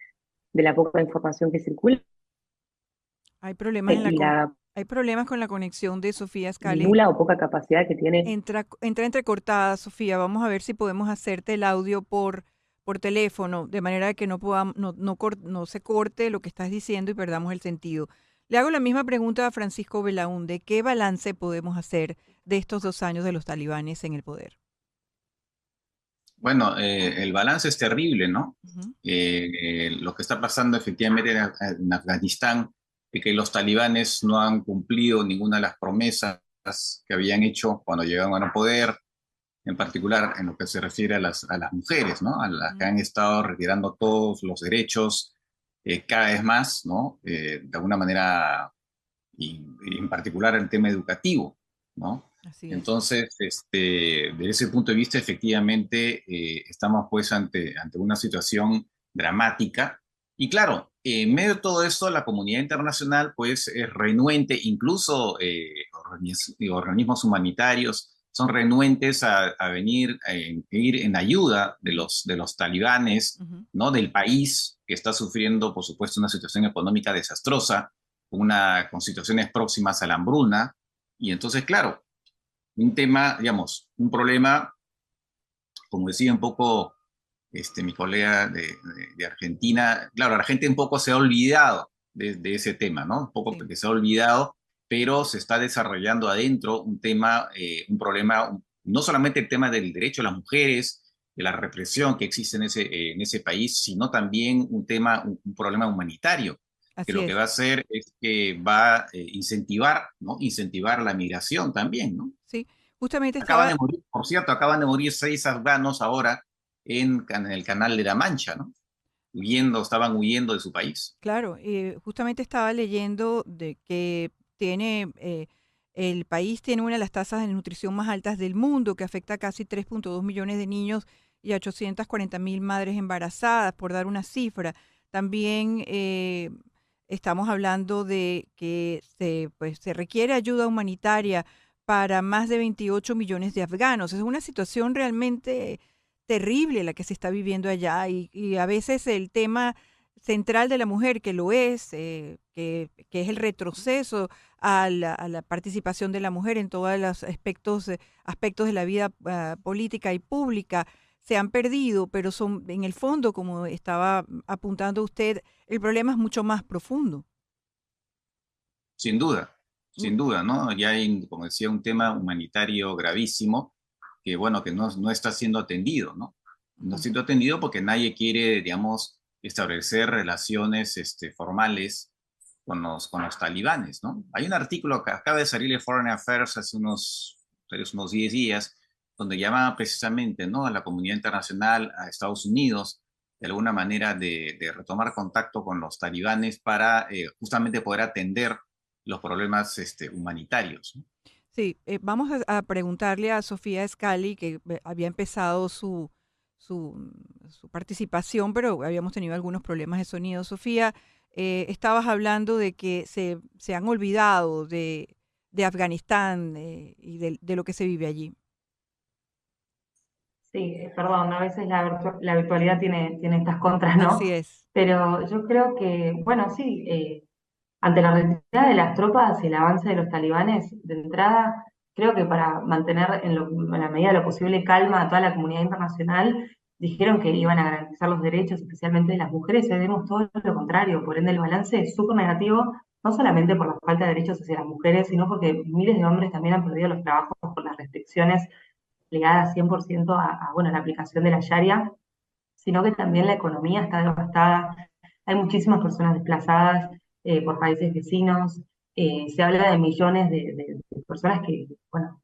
de la poca información que circula. Hay problemas con la conexión de Sofía Scali. Nula o poca capacidad que tiene. Entra entrecortada, Sofía. Vamos a ver si podemos hacerte el audio por teléfono, de manera que no se corte lo que estás diciendo y perdamos el sentido. Le hago la misma pregunta a Francisco Belaunde. ¿Qué balance podemos hacer de estos 2 años de los talibanes en el poder? Bueno, el balance es terrible, ¿no? Uh-huh. Lo que está pasando efectivamente en Afganistán es que los talibanes no han cumplido ninguna de las promesas que habían hecho cuando llegaron al poder, en particular en lo que se refiere a las mujeres, ¿no? A las que han estado retirando todos los derechos cada vez más, ¿no? De alguna manera y en particular el tema educativo, ¿no? Así es. Entonces, desde ese punto de vista, efectivamente, estamos pues ante una situación dramática. Y claro, en medio de todo esto, la comunidad internacional pues es renuente, incluso organismos humanitarios son renuentes a venir, a ir en ayuda de los talibanes, ¿no? Del país que está sufriendo, por supuesto, una situación económica desastrosa, con situaciones próximas a la hambruna. Y entonces, claro, un tema, digamos, un problema, como decía un poco mi colega de Argentina, claro, la gente un poco se ha olvidado de ese tema, ¿no? Un poco Sí. porque se ha olvidado, pero se está desarrollando adentro un tema, un problema, no solamente el tema del derecho de las mujeres, de la represión que existe en ese país, sino también un tema, un problema humanitario, que Así lo que es. va a hacer es que va a incentivar, ¿no? Incentivar la migración también, ¿no? Sí, justamente Acaban estaba, de morir, por cierto, acaban de morir 6 afganos ahora en el Canal de la Mancha, ¿no? Estaban huyendo de su país. claro, justamente estaba leyendo de que el país tiene una de las tasas de nutrición más altas del mundo, que afecta a casi 3.2 millones de niños y a 840.000 madres embarazadas, por dar una cifra. También estamos hablando de que pues, se requiere ayuda humanitaria para más de 28 millones de afganos. Es una situación realmente terrible la que se está viviendo allá y a veces el tema central de la mujer, que lo es, que es el retroceso a la participación de la mujer en todos los aspectos de la vida política y pública, se han perdido, pero son en el fondo, como estaba apuntando usted, el problema es mucho más profundo. Sin duda, ¿no? Ya hay, como decía, un tema humanitario gravísimo que, bueno, que no está siendo atendido, ¿no? No está siendo atendido porque nadie quiere, digamos, establecer relaciones formales con los talibanes, ¿no? Hay un artículo que acaba de salir de Foreign Affairs hace unos 10 días, donde llamaba precisamente, ¿no? A la comunidad internacional, a Estados Unidos, de alguna manera de retomar contacto con los talibanes para justamente poder atender los problemas humanitarios, ¿no? Sí, vamos a preguntarle a Sofía Scali, que había empezado su participación, pero habíamos tenido algunos problemas de sonido. Sofía, estabas hablando de que se han olvidado de Afganistán y de lo que se vive allí. Sí, perdón, a veces la virtualidad tiene estas contras, Así ¿no? es. Pero yo creo que, bueno, sí, ante la retirada de las tropas y el avance de los talibanes, de entrada, creo que para mantener en la medida de lo posible calma a toda la comunidad internacional, dijeron que iban a garantizar los derechos, especialmente de las mujeres, y hoy vemos todo lo contrario. Por ende, el balance es súper negativo, no solamente por la falta de derechos hacia las mujeres, sino porque miles de hombres también han perdido los trabajos por las restricciones ligadas 100% bueno, la aplicación de la Sharia, sino que también la economía está devastada. Hay muchísimas personas desplazadas por países vecinos. Se habla de millones de personas que, bueno,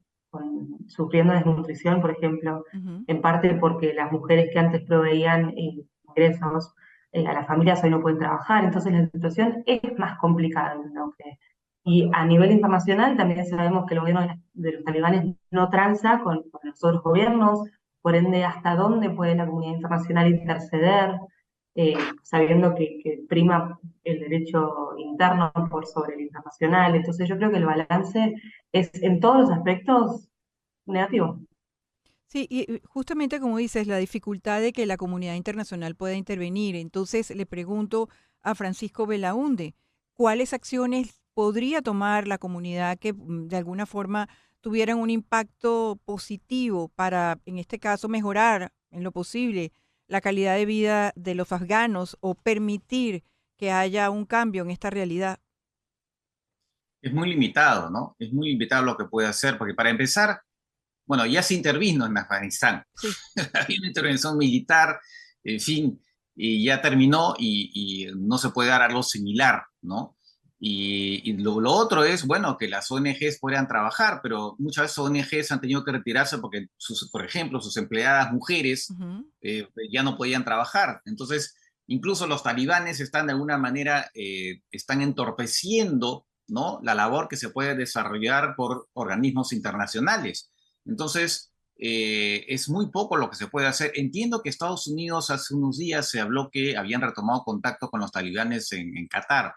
sufriendo desnutrición, por ejemplo, Ujú. en parte porque las mujeres que antes proveían ingresos a las familias hoy no pueden trabajar. Entonces la situación es más complicada de lo que... Y a nivel internacional también sabemos que el gobierno de los talibanes no transa con los otros gobiernos, por ende, hasta dónde puede la comunidad internacional interceder, sabiendo que prima el derecho interno por sobre el internacional. Entonces yo creo que el balance es en todos los aspectos negativo. Sí, y justamente como dices, la dificultad de que la comunidad internacional pueda intervenir. Entonces le pregunto a Francisco Belaunde, ¿cuáles acciones podría tomar la comunidad que de alguna forma tuvieran un impacto positivo para, en este caso, mejorar en lo posible la calidad de vida de los afganos o permitir que haya un cambio en esta realidad? Es muy limitado, ¿no? Es muy limitado lo que puede hacer, porque para empezar, bueno, ya se intervino en Afganistán. Sí. Había una intervención militar, en fin, y ya terminó y no se puede dar algo similar, ¿no? Y lo otro es, bueno, que las ONGs puedan trabajar, pero muchas veces ONGs han tenido que retirarse porque, por ejemplo, sus empleadas mujeres Ujú. ya no podían trabajar. Entonces, incluso los talibanes están de alguna manera, están entorpeciendo ¿no? La labor que se puede desarrollar por organismos internacionales. Entonces, es muy poco lo que se puede hacer. Entiendo que Estados Unidos hace unos días se habló que habían retomado contacto con los talibanes en Qatar,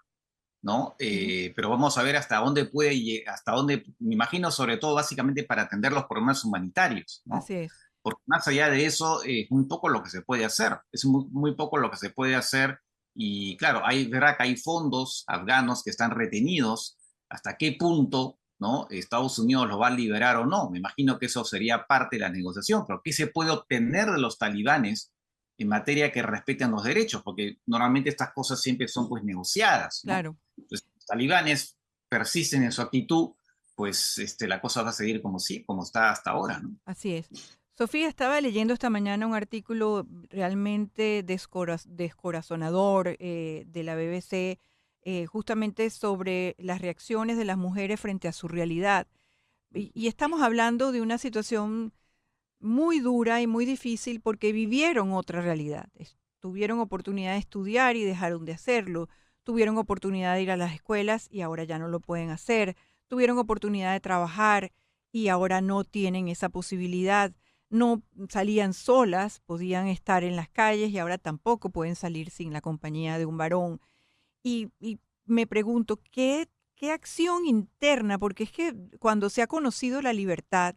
¿no? Pero vamos a ver hasta dónde puede llegar, hasta dónde, me imagino, sobre todo básicamente para atender los problemas humanitarios, ¿no? Así es. Porque más allá de eso, es muy poco lo que se puede hacer, es muy poco lo que se puede hacer. Y claro, verdad que hay fondos afganos que están retenidos. ¿Hasta qué punto, no, Estados Unidos los va a liberar o no? Me imagino que eso sería parte de la negociación, pero ¿qué se puede obtener de los talibanes en materia que respeten los derechos? Porque normalmente estas cosas siempre son pues negociadas, ¿no? Claro. Entonces, los talibanes persisten en su actitud, pues la cosa va a seguir como está hasta ahora, ¿no? Así es. Sofía, estaba leyendo esta mañana un artículo realmente descorazonador de la BBC, justamente sobre las reacciones de las mujeres frente a su realidad. Y estamos hablando de una situación muy dura y muy difícil porque vivieron otra realidad. Tuvieron oportunidad de estudiar y dejaron de hacerlo. Tuvieron oportunidad de ir a las escuelas y ahora ya no lo pueden hacer. Tuvieron oportunidad de trabajar y ahora no tienen esa posibilidad. No salían solas, podían estar en las calles y ahora tampoco pueden salir sin la compañía de un varón. Y me pregunto, ¿qué acción interna? Porque es que cuando se ha conocido la libertad,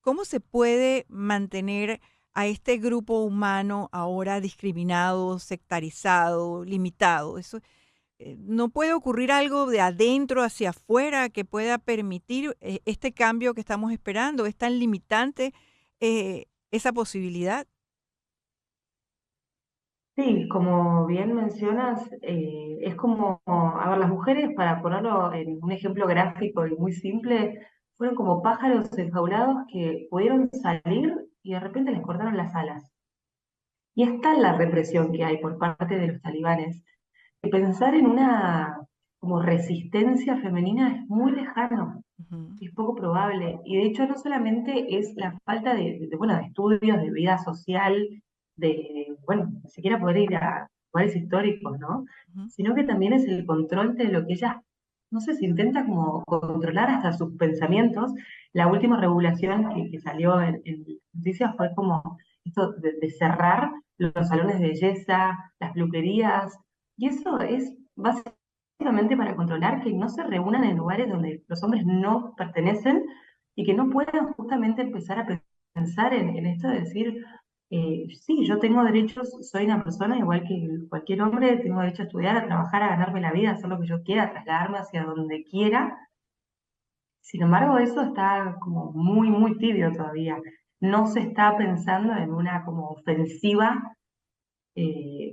¿cómo se puede mantener a este grupo humano ahora discriminado, sectarizado, limitado? Eso, ¿no puede ocurrir algo de adentro hacia afuera que pueda permitir este cambio que estamos esperando? ¿Es tan limitante esa posibilidad? Sí, como bien mencionas, es como, a ver, las mujeres, para ponerlo en un ejemplo gráfico y muy simple, fueron como pájaros enjaulados que pudieron salir y de repente les cortaron las alas. Y está la represión que hay por parte de los talibanes. Y pensar en una como resistencia femenina es muy lejano, Ujú. es poco probable. Y de hecho no solamente es la falta bueno, de estudios, de vida social, bueno, ni siquiera poder ir a lugares históricos, ¿no? Ujú. Sino que también es el control de lo que ellas, no sé, se intenta como controlar hasta sus pensamientos. La última regulación que salió en noticias fue como esto de cerrar los salones de belleza, las peluquerías, y eso es básicamente para controlar que no se reúnan en lugares donde los hombres no pertenecen y que no puedan justamente empezar a pensar en esto de decir, sí, yo tengo derechos, soy una persona igual que cualquier hombre, tengo derecho a estudiar, a trabajar, a ganarme la vida, a hacer lo que yo quiera, a trasladarme hacia donde quiera. Sin embargo, eso está como muy, muy tibio todavía. No se está pensando en una como ofensiva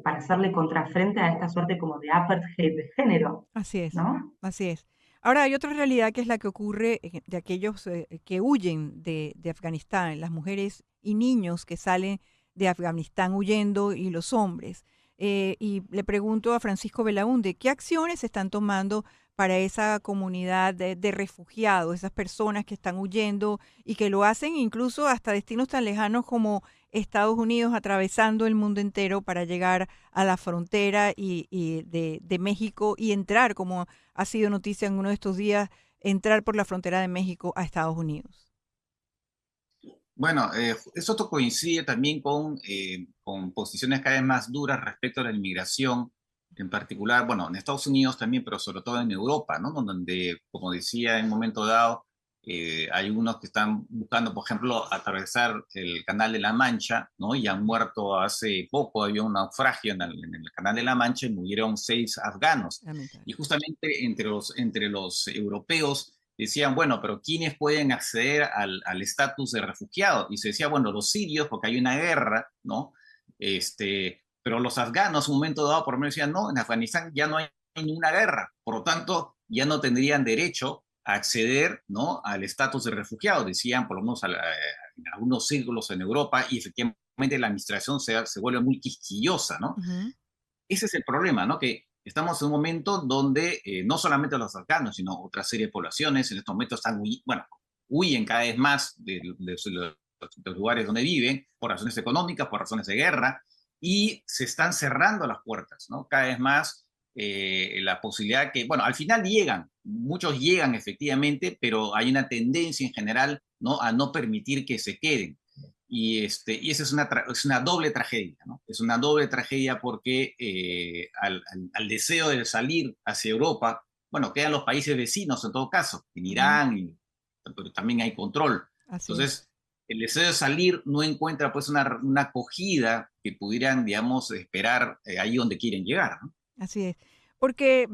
para hacerle contrafrente a esta suerte como de apartheid de género, Así es, ¿no? así es. Ahora hay otra realidad que es la que ocurre de aquellos que huyen de Afganistán, las mujeres y niños que salen de Afganistán huyendo y los hombres. Y le pregunto a Francisco Belaúnde, ¿qué acciones se están tomando para esa comunidad de refugiados, esas personas que están huyendo y que lo hacen incluso hasta destinos tan lejanos como Estados Unidos, atravesando el mundo entero para llegar a la frontera de México y entrar, como ha sido noticia en uno de estos días, entrar por la frontera de México a Estados Unidos? Bueno, eso coincide también con posiciones cada vez más duras respecto a la inmigración, en particular, bueno, en Estados Unidos también, pero sobre todo en Europa, ¿no? Donde, como decía en un momento dado, hay unos que están buscando, por ejemplo, atravesar el Canal de la Mancha, ¿no? Y han muerto hace poco, había un naufragio en el Canal de la Mancha y murieron 6 afganos. Lamentable. Y justamente entre los europeos decían, bueno, pero ¿quiénes pueden acceder al estatus de refugiado? Y se decía, bueno, los sirios, porque hay una guerra, ¿no? Pero los afganos, un momento dado, por lo menos decían, no, en Afganistán ya no hay ninguna guerra, por lo tanto, ya no tendrían derecho a acceder, ¿no?, al estatus de refugiado, decían, por lo menos en algunos círculos en Europa, y efectivamente la administración se vuelve muy quisquillosa, ¿no? Ujú. Ese es el problema, ¿no? Que estamos en un momento donde no solamente los afganos, sino otra serie de poblaciones en estos momentos huyen cada vez más de los lugares donde viven por razones económicas, por razones de guerra, y se están cerrando las puertas, ¿no? Cada vez más la posibilidad que, bueno, al final llegan, muchos llegan efectivamente, pero hay una tendencia en general, ¿no?, a no permitir que se queden. Y esa es una doble tragedia, ¿no? Es una doble tragedia porque al deseo de salir hacia Europa, bueno, quedan los países vecinos en todo caso, en Irán, pero también hay control. Así Entonces, es. el deseo de salir no encuentra pues una acogida que pudieran, digamos, esperar ahí donde quieren llegar, ¿no? Así es. Porque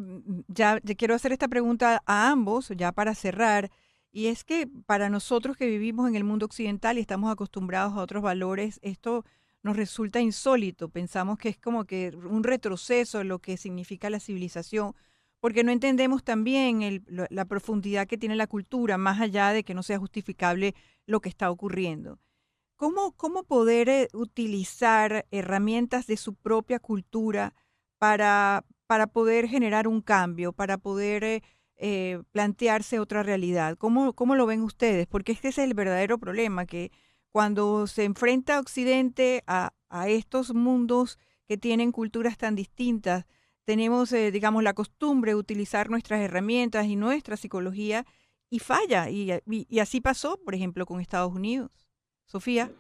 ya quiero hacer esta pregunta a ambos, ya para cerrar, y es que para nosotros que vivimos en el mundo occidental y estamos acostumbrados a otros valores, esto nos resulta insólito. Pensamos que es como que un retroceso en lo que significa la civilización, porque no entendemos también la profundidad que tiene la cultura, más allá de que no sea justificable lo que está ocurriendo. ¿Cómo poder utilizar herramientas de su propia cultura para poder generar un cambio, para poder plantearse otra realidad? ¿Cómo lo ven ustedes? Porque ese es el verdadero problema, que cuando se enfrenta Occidente a estos mundos que tienen culturas tan distintas, tenemos, digamos, la costumbre de utilizar nuestras herramientas y nuestra psicología y falla. Y así pasó, por ejemplo, con Estados Unidos. Sofía.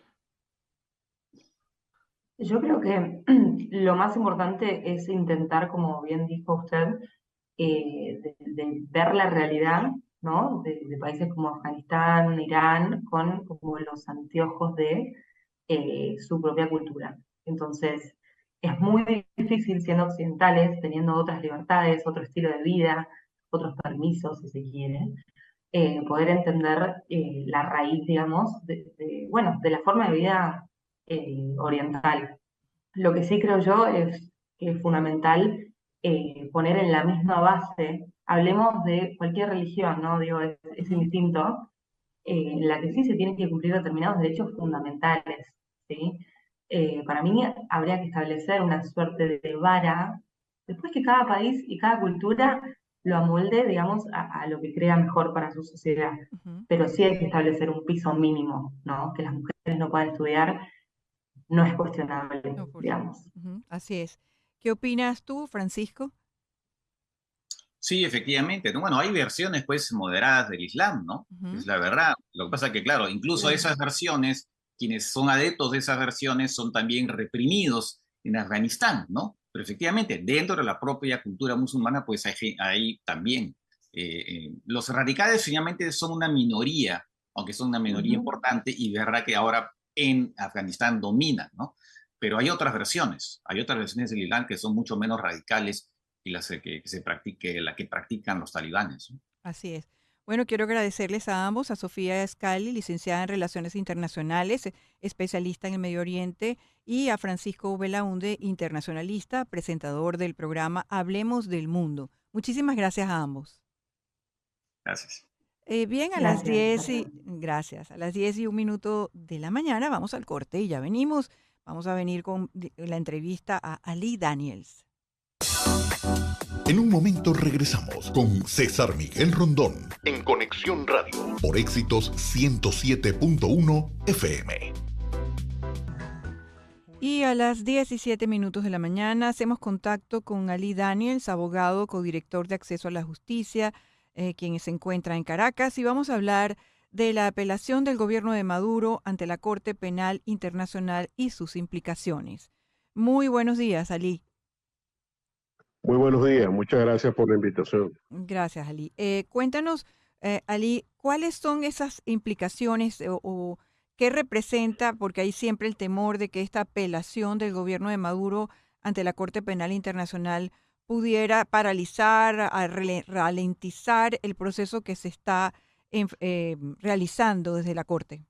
Yo creo que lo más importante es intentar, como bien dijo usted, de ver la realidad, ¿no? De países como Afganistán, Irán, con como los anteojos de su propia cultura. Entonces, es muy difícil siendo occidentales, teniendo otras libertades, otro estilo de vida, otros permisos, si se quiere, poder entender la raíz, digamos, bueno, de la forma de vida oriental. Lo que sí creo yo es que es fundamental poner en la misma base, hablemos de cualquier religión, ¿no? Digo, es indistinto, en la que sí se tienen que cumplir determinados derechos fundamentales, ¿sí? Para mí habría que establecer una suerte de vara, después que cada país y cada cultura lo amolde, digamos, a lo que crea mejor para su sociedad. Ujú. Pero sí hay que establecer un piso mínimo, ¿no? Que las mujeres no puedan estudiar no es cuestionable, No, por supuesto. digamos. Ujú, así es. ¿Qué opinas tú, Francisco? Sí, efectivamente, ¿no? Bueno, hay versiones pues moderadas del Islam, ¿no? Ujú. Es la verdad. Lo que pasa es que, claro, incluso Sí. esas versiones, quienes son adeptos de esas versiones son también reprimidos en Afganistán, ¿no? Pero efectivamente, dentro de la propia cultura musulmana, pues hay también. Los radicales finalmente son una minoría, aunque son una minoría Ujú. importante, y verdad que ahora en Afganistán dominan, ¿no? Pero hay otras versiones del Islam que son mucho menos radicales y las que se practique, la que practican los talibanes, ¿no? Así es. Bueno, quiero agradecerles a ambos, a Sofía Scali, licenciada en Relaciones Internacionales, especialista en el Medio Oriente, y a Francisco Belaunde, internacionalista, presentador del programa Hablemos del Mundo. Muchísimas gracias a ambos. Gracias. Bien, a las Gracias. 10 y gracias. A las 10:01 de la mañana vamos al corte y ya venimos. Vamos a venir con la entrevista a Ali Daniels. En un momento regresamos con César Miguel Rondón en Conexión Radio por Éxitos 107.1 FM. Y a las 17:00 de la mañana hacemos contacto con Ali Daniels, abogado, codirector de Acceso a la Justicia, quien se encuentra en Caracas, y vamos a hablar de la apelación del gobierno de Maduro ante la Corte Penal Internacional y sus implicaciones. Muy buenos días, Ali. Muy buenos días, muchas gracias por la invitación. Gracias, Ali. Cuéntanos, Ali, ¿cuáles son esas implicaciones o qué representa? Porque hay siempre el temor de que esta apelación del gobierno de Maduro ante la Corte Penal Internacional pudiera paralizar, ralentizar el proceso que se está realizando desde la Corte.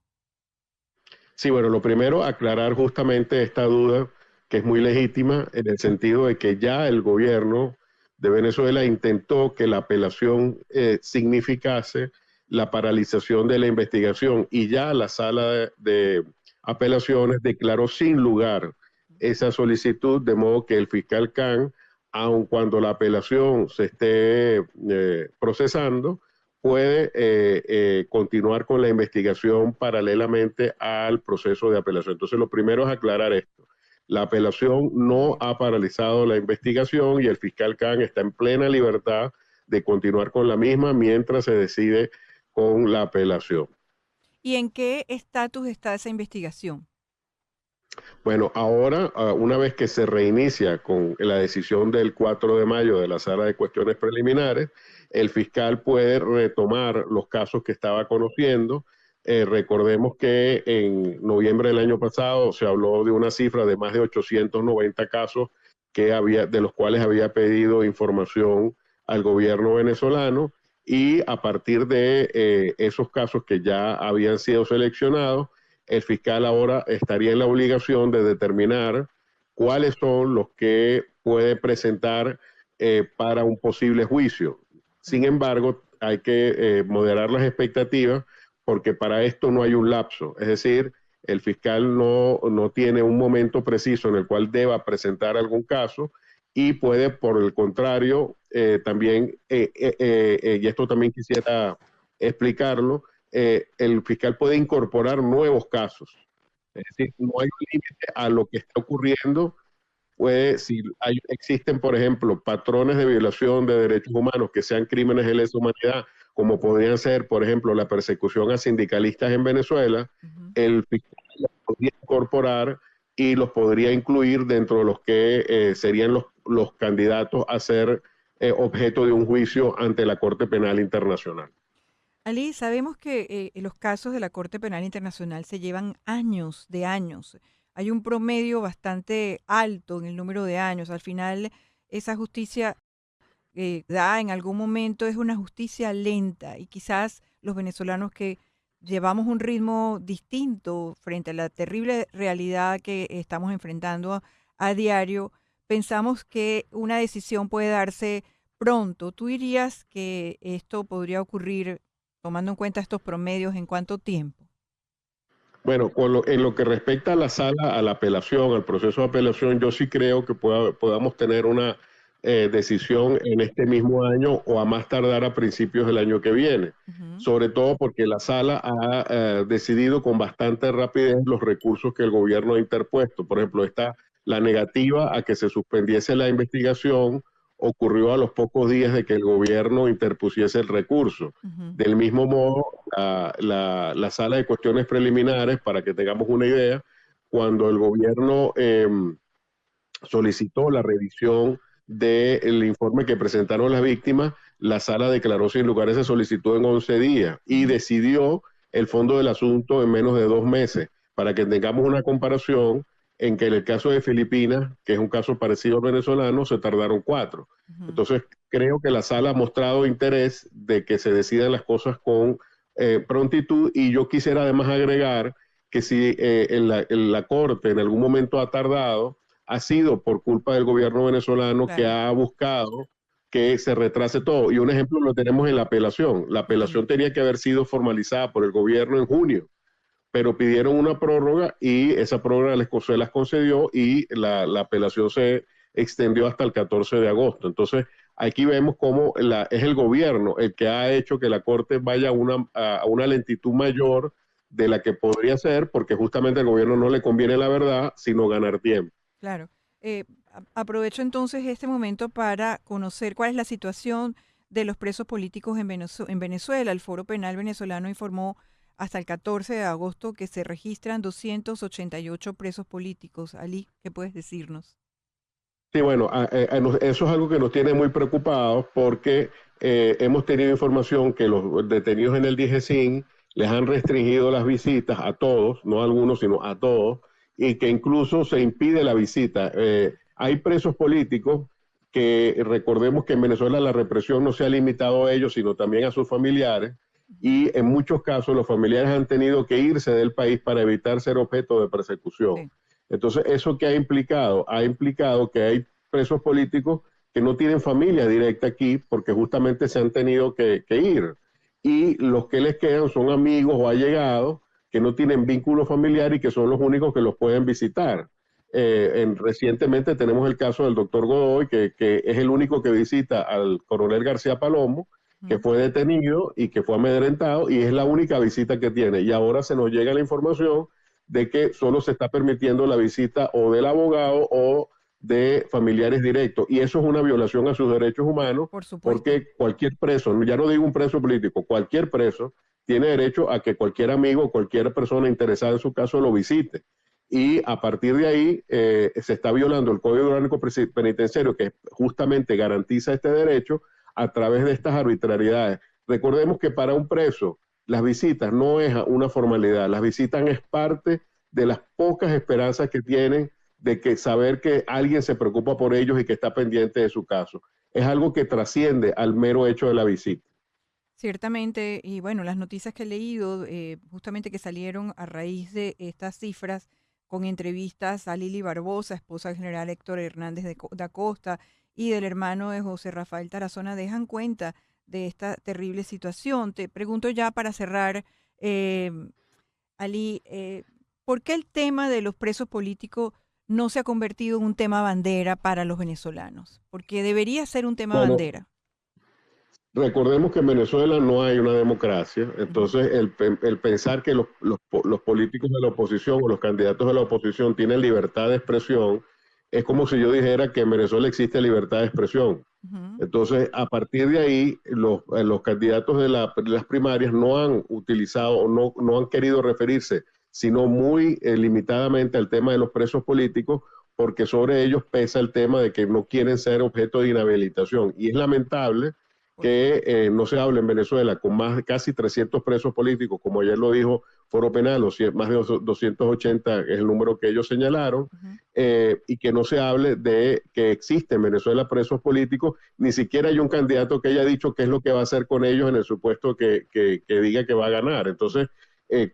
Sí, bueno, lo primero, aclarar justamente esta duda que es muy legítima en el sentido de que ya el gobierno de Venezuela intentó que la apelación significase la paralización de la investigación y ya la sala de apelaciones declaró sin lugar esa solicitud, de modo que el fiscal Khan, aun cuando la apelación se esté procesando, puede continuar con la investigación paralelamente al proceso de apelación. Entonces, lo primero es aclarar esto. La apelación no ha paralizado la investigación y el fiscal Khan está en plena libertad de continuar con la misma mientras se decide con la apelación. ¿Y en qué estatus está esa investigación? Bueno, ahora, una vez que se reinicia con la decisión del 4 de mayo de la Sala de Cuestiones Preliminares, el fiscal puede retomar los casos que estaba conociendo. Recordemos que en noviembre del año pasado se habló de una cifra de más de 890 casos de los cuales había pedido información al gobierno venezolano, y a partir de esos casos que ya habían sido seleccionados, el fiscal ahora estaría en la obligación de determinar cuáles son los que puede presentar para un posible juicio. Sin embargo, hay que moderar las expectativas porque para esto no hay un lapso. Es decir, el fiscal no tiene un momento preciso en el cual deba presentar algún caso y puede, por el contrario, también, y esto también quisiera explicarlo, el fiscal puede incorporar nuevos casos. Es decir, no hay un límite a lo que está ocurriendo. Si existen, por ejemplo, patrones de violación de derechos humanos que sean crímenes de lesa humanidad, como podrían ser, por ejemplo, la persecución a sindicalistas en Venezuela, el fiscal los podría incorporar y los podría incluir dentro de los que serían los candidatos a ser objeto de un juicio ante la Corte Penal Internacional. Ali, sabemos que los casos de la Corte Penal Internacional se llevan años de años. Hay un promedio bastante alto en el número de años. Al final, esa justicia da en algún momento es una justicia lenta, y quizás los venezolanos que llevamos un ritmo distinto frente a la terrible realidad que estamos enfrentando a diario, pensamos que una decisión puede darse pronto. ¿Tú dirías que esto podría ocurrir, tomando en cuenta estos promedios, en cuánto tiempo? Bueno, en lo que respecta a la sala, a la apelación, al proceso de apelación, yo sí creo que podamos tener una decisión en este mismo año o a más tardar a principios del año que viene. Sobre todo porque la sala ha decidido con bastante rapidez los recursos que el gobierno ha interpuesto. Por ejemplo, la negativa a que se suspendiese la investigación ocurrió a los pocos días de que el gobierno interpusiese el recurso. Del mismo modo, la Sala de Cuestiones Preliminares, para que tengamos una idea, cuando el gobierno solicitó la revisión del informe que presentaron las víctimas, la sala declaró sin lugar a esa solicitud en 11 días y decidió el fondo del asunto en menos de 2 meses. Para que tengamos una comparación, en que en el caso de Filipinas, que es un caso parecido al venezolano, se tardaron 4. Entonces, creo que la sala ha mostrado interés de que se decidan las cosas con prontitud, y yo quisiera además agregar que si en la Corte en algún momento ha tardado, ha sido por culpa del gobierno venezolano, claro, que ha buscado que se retrase todo. Y un ejemplo lo tenemos en la apelación. La apelación tenía que haber sido formalizada por el gobierno en junio, pero pidieron una prórroga y esa prórroga se las concedió, y la apelación se extendió hasta el 14 de agosto. Entonces, aquí vemos cómo es el gobierno el que ha hecho que la Corte vaya a una lentitud mayor de la que podría ser, porque justamente al gobierno no le conviene la verdad, sino ganar tiempo. Claro. Aprovecho entonces este momento para conocer cuál es la situación de los presos políticos en Venezuela. El Foro Penal Venezolano informó hasta el 14 de agosto que se registran 288 presos políticos. Ali, ¿qué puedes decirnos? Sí, bueno, eso es algo que nos tiene muy preocupados, porque hemos tenido información que los detenidos en el DGCIN les han restringido las visitas a todos, no a algunos, sino a todos, y que incluso se impide la visita. Hay presos políticos que, recordemos que en Venezuela la represión no se ha limitado a ellos, sino también a sus familiares, y en muchos casos los familiares han tenido que irse del país para evitar ser objeto de persecución. Sí. Entonces, ¿eso qué ha implicado? Ha implicado que hay presos políticos que no tienen familia directa aquí porque justamente se han tenido que ir. Y los que les quedan son amigos o allegados que no tienen vínculo familiar y que son los únicos que los pueden visitar. Recientemente tenemos el caso del doctor Godoy, que es el único que visita al coronel García Palomo, que fue detenido y que fue amedrentado, y es la única visita que tiene. Y ahora se nos llega la información de que solo se está permitiendo la visita o del abogado o de familiares directos. Y eso es una violación a sus derechos humanos, Por supuesto. porque cualquier preso, ya no digo un preso político, cualquier preso tiene derecho a que cualquier amigo, cualquier persona interesada en su caso lo visite. Y a partir de ahí se está violando el Código Orgánico Penitenciario, que justamente garantiza este derecho a través de estas arbitrariedades. Recordemos que para un preso las visitas no es una formalidad, las visitas es parte de las pocas esperanzas que tienen de que saber que alguien se preocupa por ellos y que está pendiente de su caso. Es algo que trasciende al mero hecho de la visita. Ciertamente, y bueno, las noticias que he leído, justamente que salieron a raíz de estas cifras, con entrevistas a Lili Barbosa, esposa del general Héctor Hernández de Acosta, y del hermano de José Rafael Tarazona, dejan cuenta de esta terrible situación. Te pregunto ya para cerrar, Ali, ¿por qué el tema de los presos políticos no se ha convertido en un tema bandera para los venezolanos? Porque debería ser un tema Bueno, bandera. recordemos que en Venezuela no hay una democracia, entonces el pensar que los políticos de la oposición o los candidatos de la oposición tienen libertad de expresión es como si yo dijera que en Venezuela existe libertad de expresión. Entonces, a partir de ahí, los candidatos de las primarias no han utilizado o no han querido referirse, sino muy limitadamente al tema de los presos políticos, porque sobre ellos pesa el tema de que no quieren ser objeto de inhabilitación. Y es lamentable que no se hable en Venezuela con más de casi 300 presos políticos, como ayer lo dijo Foro Penal, más de 280 es el número que ellos señalaron, y que no se hable de que existe en Venezuela presos políticos, ni siquiera hay un candidato que haya dicho qué es lo que va a hacer con ellos en el supuesto que diga que va a ganar. Entonces,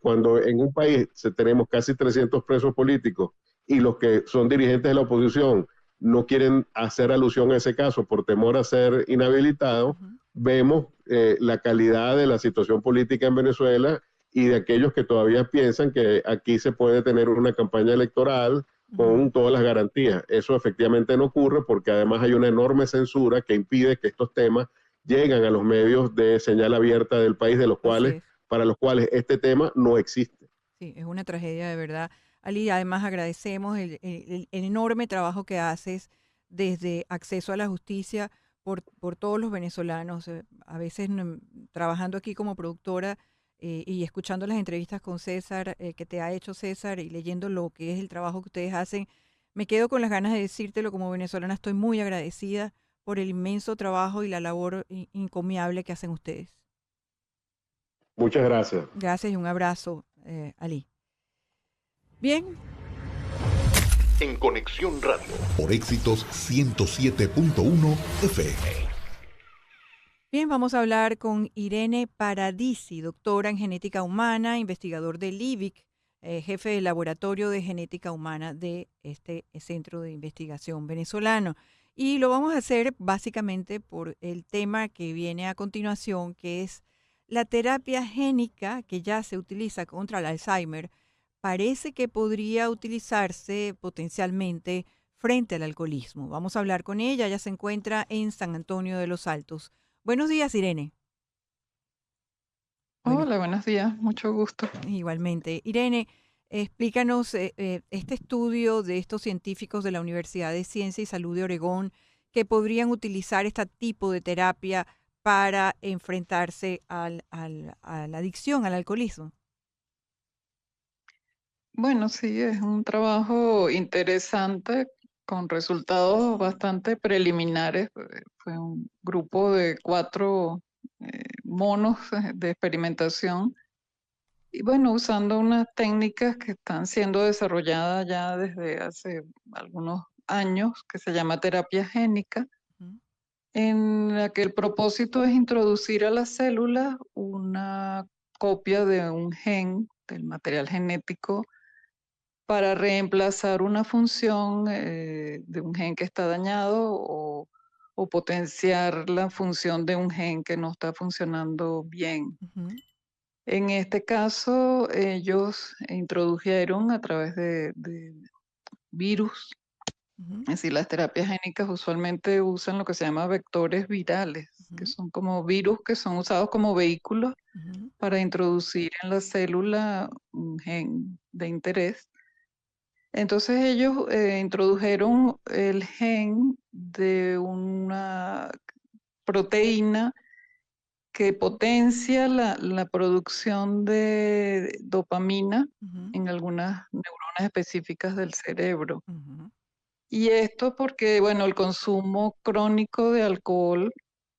cuando en un país tenemos casi 300 presos políticos y los que son dirigentes de la oposición no quieren hacer alusión a ese caso por temor a ser inhabilitados, vemos la calidad de la situación política en Venezuela y de aquellos que todavía piensan que aquí se puede tener una campaña electoral con todas las garantías. Eso efectivamente no ocurre porque además hay una enorme censura que impide que estos temas lleguen a los medios de señal abierta del país, para los cuales este tema no existe. Sí, es una tragedia de verdad. Ali, además agradecemos el enorme trabajo que haces desde Acceso a la Justicia por todos los venezolanos. A veces trabajando aquí como productora y escuchando las entrevistas con César, que te ha hecho César, y leyendo lo que es el trabajo que ustedes hacen, me quedo con las ganas de decírtelo como venezolana. Estoy muy agradecida por el inmenso trabajo y la labor encomiable que hacen ustedes. Muchas gracias. Gracias y un abrazo, Ali. Bien. En Conexión Radio, por Éxitos 107.1 FM. Bien, vamos a hablar con Irene Paradisi, doctora en genética humana, investigador del IBIC, jefe del laboratorio de genética humana de este centro de investigación venezolano. Y lo vamos a hacer básicamente por el tema que viene a continuación, que es la terapia génica que ya se utiliza contra el Alzheimer. Parece que podría utilizarse potencialmente frente al alcoholismo. Vamos a hablar con ella. Ella se encuentra en San Antonio de los Altos. Buenos días, Irene. Hola, buenos días. Mucho gusto. Igualmente. Irene, explícanos este estudio de estos científicos de la Universidad de Ciencia y Salud de Oregón que podrían utilizar este tipo de terapia para enfrentarse a la adicción, al alcoholismo. Bueno, sí, es un trabajo interesante con resultados bastante preliminares. Fue un grupo de 4 monos de experimentación y bueno, usando unas técnicas que están siendo desarrolladas ya desde hace algunos años, que se llama terapia génica, en la que el propósito es introducir a las células una copia de un gen, del material genético, para reemplazar una función de un gen que está dañado o potenciar la función de un gen que no está funcionando bien. En este caso, ellos introdujeron a través de virus, es decir, las terapias génicas usualmente usan lo que se llama vectores virales, que son como virus que son usados como vehículos para introducir en la célula un gen de interés. Entonces ellos introdujeron el gen de una proteína que potencia la producción de dopamina en algunas neuronas específicas del cerebro. Y esto porque, bueno, el consumo crónico de alcohol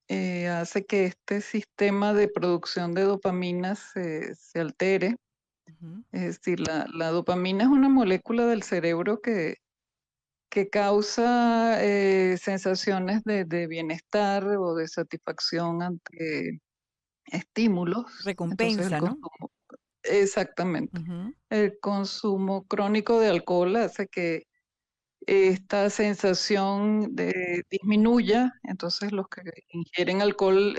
hace que este sistema de producción de dopamina se altere. Es decir, la dopamina es una molécula del cerebro que causa sensaciones de bienestar o de satisfacción ante estímulos. Recompensa, ¿no? Exactamente. El consumo crónico de alcohol hace que esta sensación disminuya, entonces los que ingieren alcohol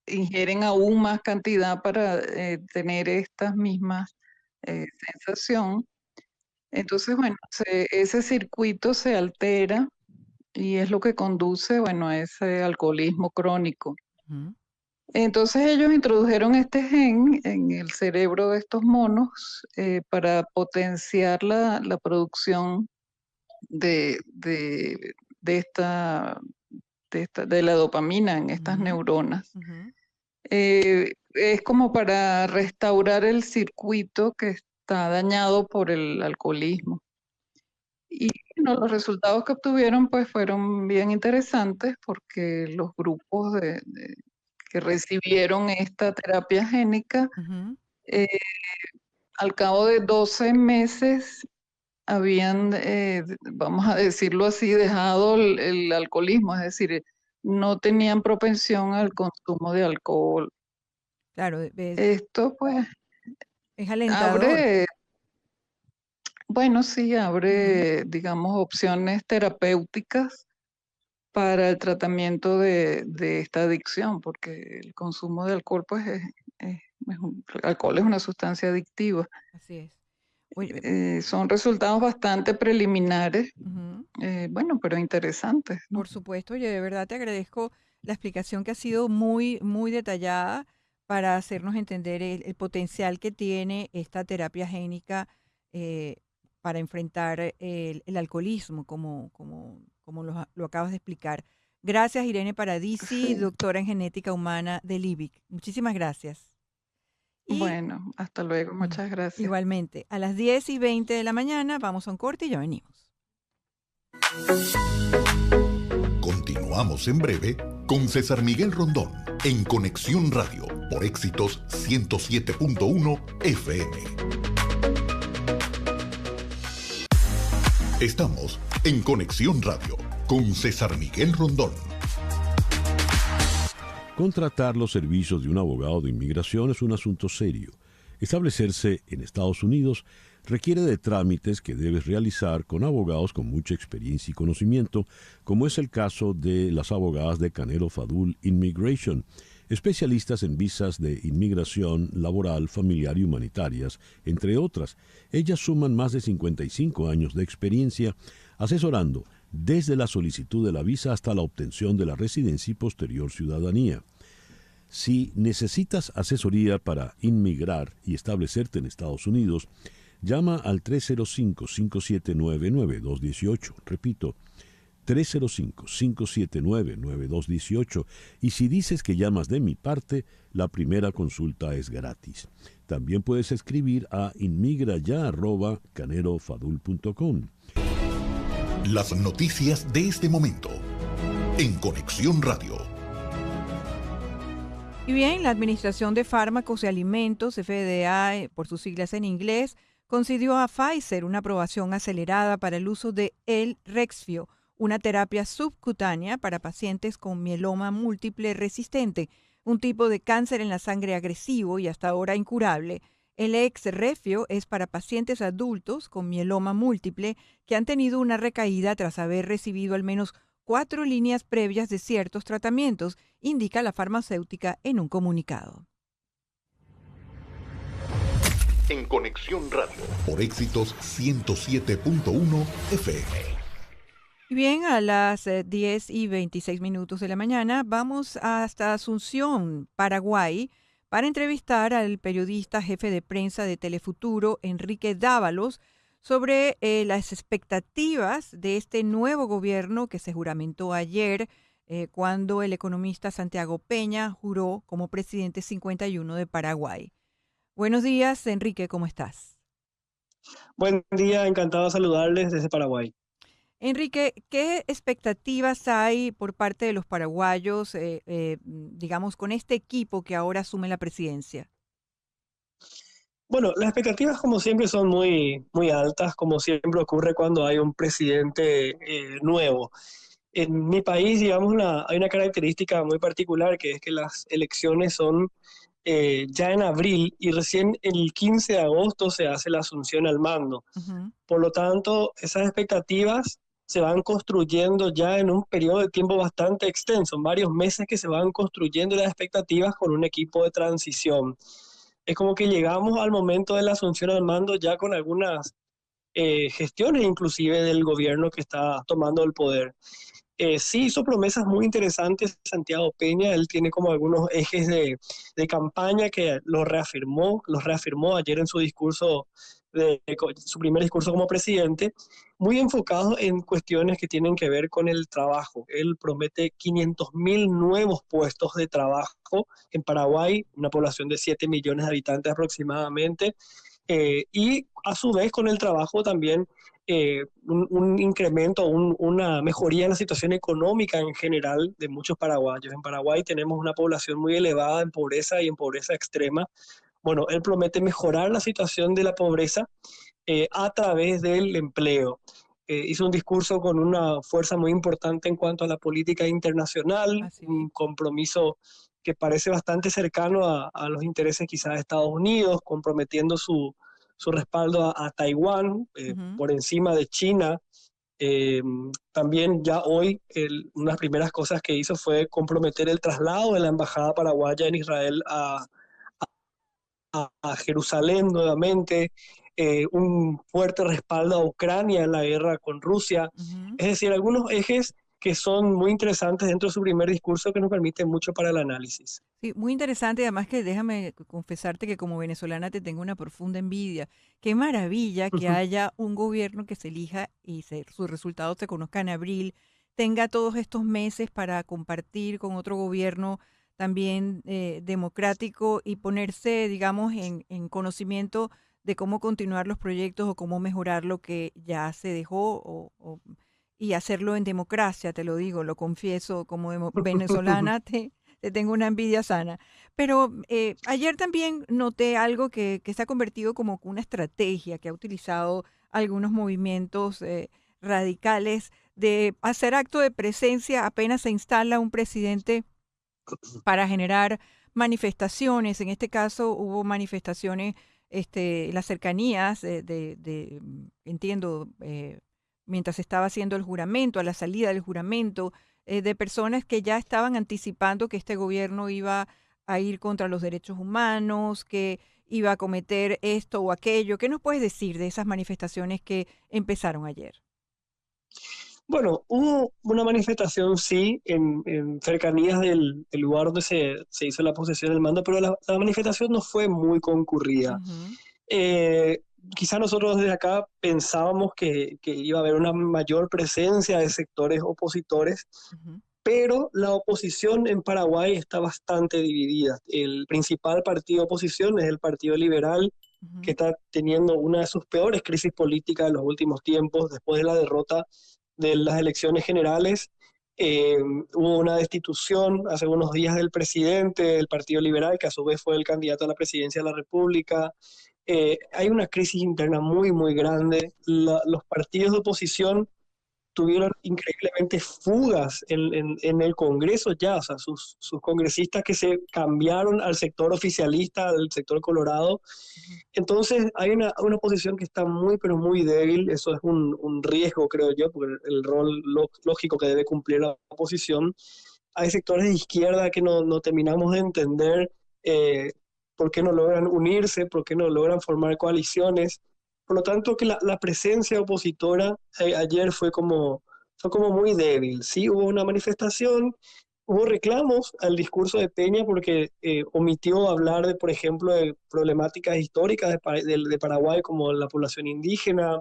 ingieren aún más cantidad para tener estas mismas sensación. Entonces, bueno, ese circuito se altera y es lo que conduce, bueno, a ese alcoholismo crónico. Entonces ellos introdujeron este gen en el cerebro de estos monos para potenciar la producción de la dopamina en estas neuronas. Es como para restaurar el circuito que está dañado por el alcoholismo. Y bueno, los resultados que obtuvieron pues fueron bien interesantes porque los grupos que recibieron esta terapia génica al cabo de 12 meses habían, vamos a decirlo así, dejado el alcoholismo, es decir, no tenían propensión al consumo de alcohol. Claro, esto pues es alentador. Abre, bueno, sí, abre, digamos, opciones terapéuticas para el tratamiento de esta adicción, porque el consumo de alcohol, pues, el alcohol es una sustancia adictiva. Así es. Son resultados bastante preliminares, bueno, pero interesantes, ¿no? Por supuesto, oye, de verdad te agradezco la explicación que ha sido muy, muy detallada para hacernos entender el potencial que tiene esta terapia génica para enfrentar el alcoholismo, como lo acabas de explicar. Gracias, Irene Paradisi, doctora en genética humana del IBIC. Muchísimas gracias. Bueno, hasta luego. Muchas gracias. Igualmente. A las 10:20 de la mañana vamos a un corte y ya venimos. Continuamos en breve con César Miguel Rondón en Conexión Radio por Éxitos 107.1 FM. Estamos en Conexión Radio con César Miguel Rondón. Contratar los servicios de un abogado de inmigración es un asunto serio. Establecerse en Estados Unidos requiere de trámites que debes realizar con abogados con mucha experiencia y conocimiento, como es el caso de las abogadas de Canelo Fadul Immigration, especialistas en visas de inmigración, laboral, familiar y humanitarias, entre otras. Ellas suman más de 55 años de experiencia asesorando desde la solicitud de la visa hasta la obtención de la residencia y posterior ciudadanía. Si necesitas asesoría para inmigrar y establecerte en Estados Unidos, llama al 305-579-9218. Repito, 305-579-9218. Y si dices que llamas de mi parte, la primera consulta es gratis. También puedes escribir a inmigraya@canerofadul.com. Las noticias de este momento en Conexión Radio. Y bien, la Administración de Fármacos y Alimentos, FDA, por sus siglas en inglés, concedió a Pfizer una aprobación acelerada para el uso de Elrexfio, una terapia subcutánea para pacientes con mieloma múltiple resistente, un tipo de cáncer en la sangre agresivo y hasta ahora incurable. El Elrexfio es para pacientes adultos con mieloma múltiple que han tenido una recaída tras haber recibido al menos 4 líneas previas de ciertos tratamientos, indica la farmacéutica en un comunicado. En Conexión Radio por Éxitos 107.1 FM. Bien, a las 10:26 de la mañana vamos hasta Asunción, Paraguay, para entrevistar al periodista jefe de prensa de Telefuturo, Enrique Dávalos, sobre las expectativas de este nuevo gobierno que se juramentó ayer cuando el economista Santiago Peña juró como presidente 51 de Paraguay. Buenos días, Enrique, ¿cómo estás? Buen día, encantado de saludarles desde Paraguay. Enrique, ¿qué expectativas hay por parte de los paraguayos, digamos, con este equipo que ahora asume la presidencia? Bueno, las expectativas como siempre son muy altas, como siempre ocurre cuando hay un presidente nuevo. En mi país, digamos, hay una característica muy particular, que es que las elecciones son ya en abril y recién el 15 de agosto se hace la asunción al mando. Uh-huh. Por lo tanto, esas expectativas se van construyendo ya en un periodo de tiempo bastante extenso, en varios meses que se van construyendo las expectativas con un equipo de transición. Es como que llegamos al momento de la asunción al mando ya con algunas gestiones inclusive del gobierno que está tomando el poder. Sí hizo promesas muy interesantes Santiago Peña, él tiene como algunos ejes de campaña que los reafirmó ayer en su discurso, su primer discurso como presidente, muy enfocado en cuestiones que tienen que ver con el trabajo. Él promete 500.000 nuevos puestos de trabajo en Paraguay, una población de 7 millones de habitantes aproximadamente, y a su vez con el trabajo también un incremento, una mejoría en la situación económica en general de muchos paraguayos. En Paraguay tenemos una población muy elevada en pobreza y en pobreza extrema. Bueno, él promete mejorar la situación de la pobreza a través del empleo. Hizo un discurso con una fuerza muy importante en cuanto a la política internacional, un compromiso que parece bastante cercano a los intereses quizás de Estados Unidos, comprometiendo su respaldo a Taiwán por encima de China. También ya hoy una de las primeras cosas que hizo fue comprometer el traslado de la embajada paraguaya en Israel a Jerusalén nuevamente, un fuerte respaldo a Ucrania en la guerra con Rusia. Uh-huh. Es decir, algunos ejes que son muy interesantes dentro de su primer discurso que nos permiten mucho para el análisis. Sí, muy interesante, además que déjame confesarte que como venezolana te tengo una profunda envidia. Qué maravilla que haya un gobierno que se elija y sus resultados se conozcan en abril, tenga todos estos meses para compartir con otro gobierno también democrático y ponerse, digamos, en conocimiento de cómo continuar los proyectos o cómo mejorar lo que ya se dejó y hacerlo en democracia, te lo digo, lo confieso, como venezolana te tengo una envidia sana. Pero ayer también noté algo que se ha convertido como una estrategia que ha utilizado algunos movimientos radicales de hacer acto de presencia apenas se instala un presidente para generar manifestaciones. En este caso hubo manifestaciones en las cercanías entiendo, mientras estaba haciendo el juramento, a la salida del juramento, de personas que ya estaban anticipando que este gobierno iba a ir contra los derechos humanos, que iba a cometer esto o aquello. ¿Qué nos puedes decir de esas manifestaciones que empezaron ayer? Bueno, hubo una manifestación, sí, en cercanías del lugar donde se hizo la posesión del mando, pero la manifestación no fue muy concurrida. Uh-huh. Quizá nosotros desde acá pensábamos que iba a haber una mayor presencia de sectores opositores, Uh-huh. pero la oposición en Paraguay está bastante dividida. El principal partido de oposición es el Partido Liberal, Uh-huh. que está teniendo una de sus peores crisis políticas en los últimos tiempos, después de la derrota de las elecciones generales. Hubo una destitución hace unos días del presidente del Partido Liberal, que a su vez fue el candidato a la presidencia de la República. Hay una crisis interna muy grande. Los partidos de oposición tuvieron increíblemente fugas en el Congreso ya, o sea, sus congresistas que se cambiaron al sector oficialista, al sector colorado. Entonces hay una oposición que está pero muy débil. Eso es un riesgo, creo yo, porque el rol lógico que debe cumplir la oposición. Hay sectores de izquierda que no terminamos de entender por qué no logran unirse, por qué no logran formar coaliciones. Por lo tanto, que la presencia opositora ayer fue como muy débil. Sí, hubo una manifestación, Hubo reclamos al discurso de Peña porque omitió hablar de, por ejemplo, de problemáticas históricas de Paraguay, como la población indígena,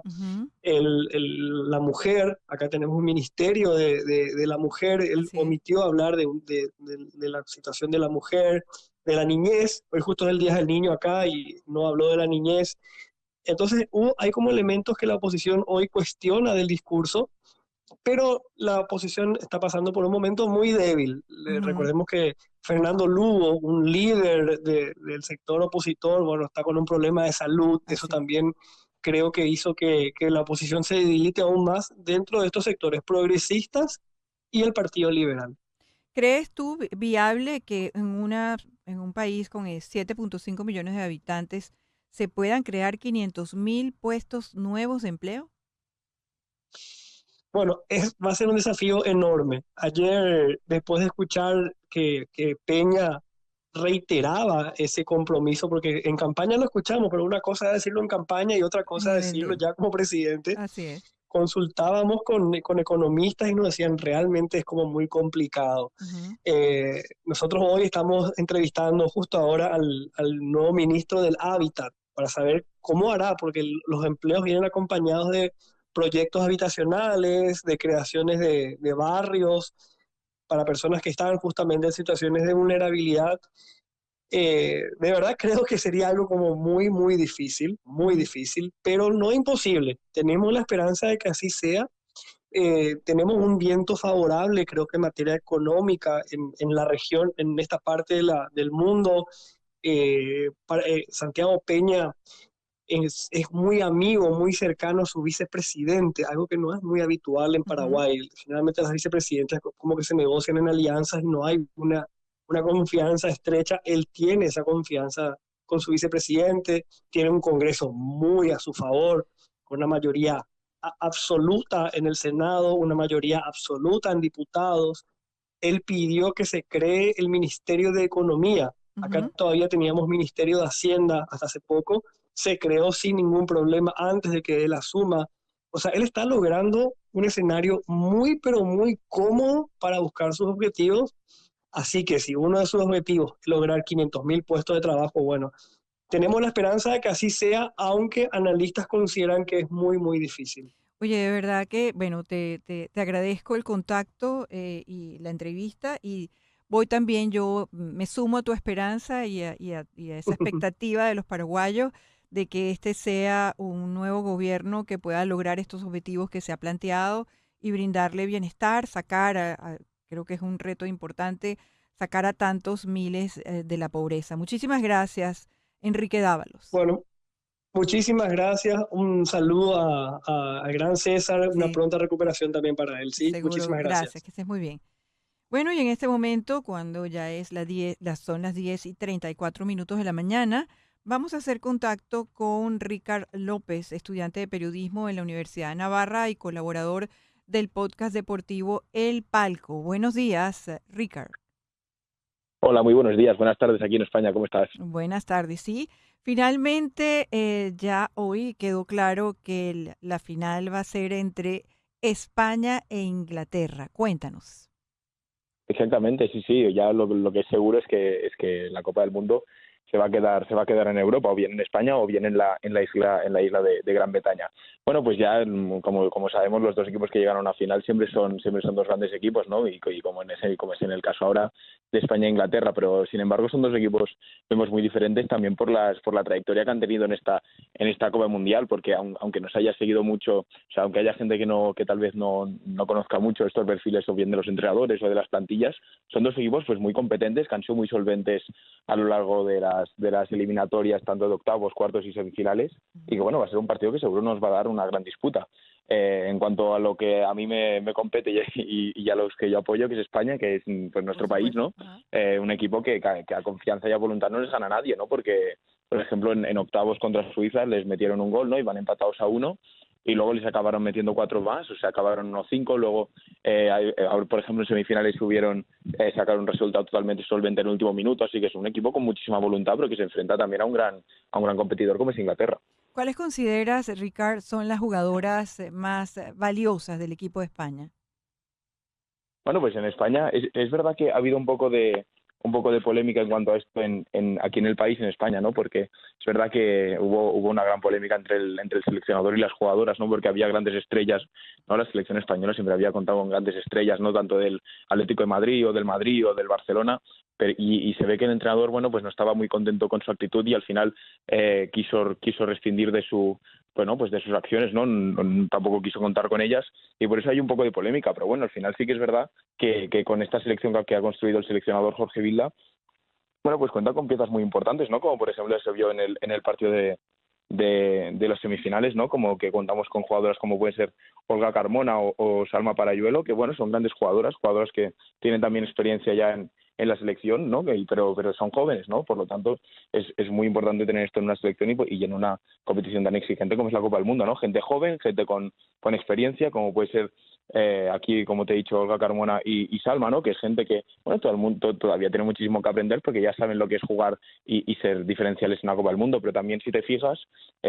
la mujer. Acá tenemos un ministerio de la mujer. Él omitió hablar de la situación de la mujer, de la niñez. Hoy justo es el Día del Niño acá y no habló de la niñez. Entonces hay como elementos que la oposición hoy cuestiona del discurso, pero la oposición está pasando por un momento muy débil. Recordemos que Fernando Lugo, un líder del sector opositor, bueno, está con un problema de salud. Eso también creo que hizo que la oposición se debilite aún más dentro de estos sectores progresistas y el Partido Liberal. ¿Crees tú viable que en un país con 7.5 millones de habitantes se puedan crear 500.000 puestos nuevos de empleo? Bueno, va a ser un desafío enorme. Ayer, después de escuchar que Peña reiteraba ese compromiso, porque en campaña lo escuchamos, pero una cosa es decirlo en campaña y otra cosa es decirlo ya como presidente. Así es. Consultábamos con economistas y nos decían realmente es como muy complicado. Nosotros hoy estamos entrevistando justo ahora al nuevo ministro del Hábitat para saber cómo hará, porque los empleos vienen acompañados de proyectos habitacionales, de creaciones de barrios para personas que están justamente en situaciones de vulnerabilidad. De verdad creo que sería algo como muy difícil, pero no imposible. Tenemos la esperanza de que así sea. Tenemos un viento favorable, creo que en materia económica, en la región, en esta parte del mundo. Santiago Peña es muy amigo, muy cercano a su vicepresidente, algo que no es muy habitual en Paraguay. Generalmente las vicepresidentas como que se negocian en alianzas y no hay una confianza estrecha. Él tiene esa confianza con su vicepresidente, tiene un Congreso muy a su favor, con una mayoría absoluta en el Senado, una mayoría absoluta en diputados. Él pidió que se cree el Ministerio de Economía. Acá todavía teníamos Ministerio de Hacienda hasta hace poco. Se creó sin ningún problema antes de que él asuma. O sea, él está logrando un escenario pero muy cómodo para buscar sus objetivos. Así que si uno de sus objetivos es lograr 500.000 puestos de trabajo, bueno, tenemos la esperanza de que así sea, aunque analistas consideran que es muy difícil. Oye, de verdad que, bueno, te agradezco el contacto y la entrevista, y voy también, yo me sumo a tu esperanza y a esa expectativa de los paraguayos de que este sea un nuevo gobierno que pueda lograr estos objetivos que se ha planteado y brindarle bienestar, creo que es un reto importante, sacar a tantos miles de la pobreza. Muchísimas gracias, Enrique Dávalos. Bueno, muchísimas gracias. Un saludo al gran César. Una pronta recuperación también para él. ¿Sí? Seguro. Muchísimas gracias. Que estés muy bien. Bueno, y en este momento, cuando ya son las 10:34 de la mañana, vamos a hacer contacto con Ricard López, estudiante de periodismo en la Universidad de Navarra y colaborador del podcast deportivo El Palco. Buenos días, Ricard. Hola, muy buenos días. Buenas tardes aquí en España. ¿Cómo estás? Buenas tardes, sí. Finalmente, ya hoy quedó claro que la final va a ser entre España e Inglaterra. Cuéntanos. Exactamente, sí. Ya lo que es seguro es que la Copa del Mundo se va a quedar en Europa, o bien en España o bien en la isla de Gran Bretaña. Bueno, pues ya como sabemos, los dos equipos que llegan a una final siempre son dos grandes equipos, ¿no? Y como es en el caso ahora de España e Inglaterra, pero sin embargo son dos equipos, vemos, muy diferentes también por la trayectoria que han tenido en esta Copa Mundial, porque aunque nos haya seguido mucho, o sea, aunque haya gente que tal vez no conozca mucho estos perfiles, o bien de los entrenadores o de las plantillas, son dos equipos pues muy competentes, que han sido muy solventes a lo largo de las eliminatorias, tanto de octavos, cuartos y semifinales, y que bueno, va a ser un partido que seguro nos va a dar una gran disputa. En cuanto a lo que a mí me compete y a los que yo apoyo, que es España, que es pues nuestro país, ¿no? Un equipo que a confianza y a voluntad no les gana a nadie, ¿no? Porque, por ejemplo, en octavos contra Suiza les metieron un gol, ¿no? Y van empatados a 1, y luego les acabaron metiendo 4 más, o sea, acabaron 1-5, luego, por ejemplo, en semifinales sacaron un resultado totalmente solvente en el último minuto, así que es un equipo con muchísima voluntad, pero que se enfrenta también a un gran competidor como es Inglaterra. ¿Cuáles consideras, Ricard, son las jugadoras más valiosas del equipo de España? Bueno, pues en España es verdad que ha habido un poco de polémica en cuanto a esto aquí en el país, en España, ¿no? Porque es verdad que hubo una gran polémica entre el seleccionador y las jugadoras, ¿no? Porque había grandes estrellas, ¿no? La selección española siempre había contado con grandes estrellas, no tanto del Atlético de Madrid o del Barcelona, y se ve que el entrenador, bueno, pues no estaba muy contento con su actitud y al final quiso rescindir de sus acciones, ¿no? Tampoco quiso contar con ellas y por eso hay un poco de polémica, pero bueno, al final sí que es verdad que con esta selección que ha construido el seleccionador Jorge Vilda, bueno, pues cuenta con piezas muy importantes, ¿no? Como por ejemplo se vio en el partido de las semifinales, ¿no? Como que contamos con jugadoras como puede ser Olga Carmona o Salma Parayuelo, que bueno, son grandes jugadoras que tienen también experiencia ya en la selección, ¿no? Pero son jóvenes, ¿no? Por lo tanto, es muy importante tener esto en una selección y en una competición tan exigente como es la Copa del Mundo, ¿no? Gente joven, gente con experiencia, como puede ser aquí, como te he dicho, Olga Carmona y Salma, ¿no? Que es gente que, bueno, todo el mundo todavía tiene muchísimo que aprender porque ya saben lo que es jugar y ser diferenciales en la Copa del Mundo, pero también si te fijas,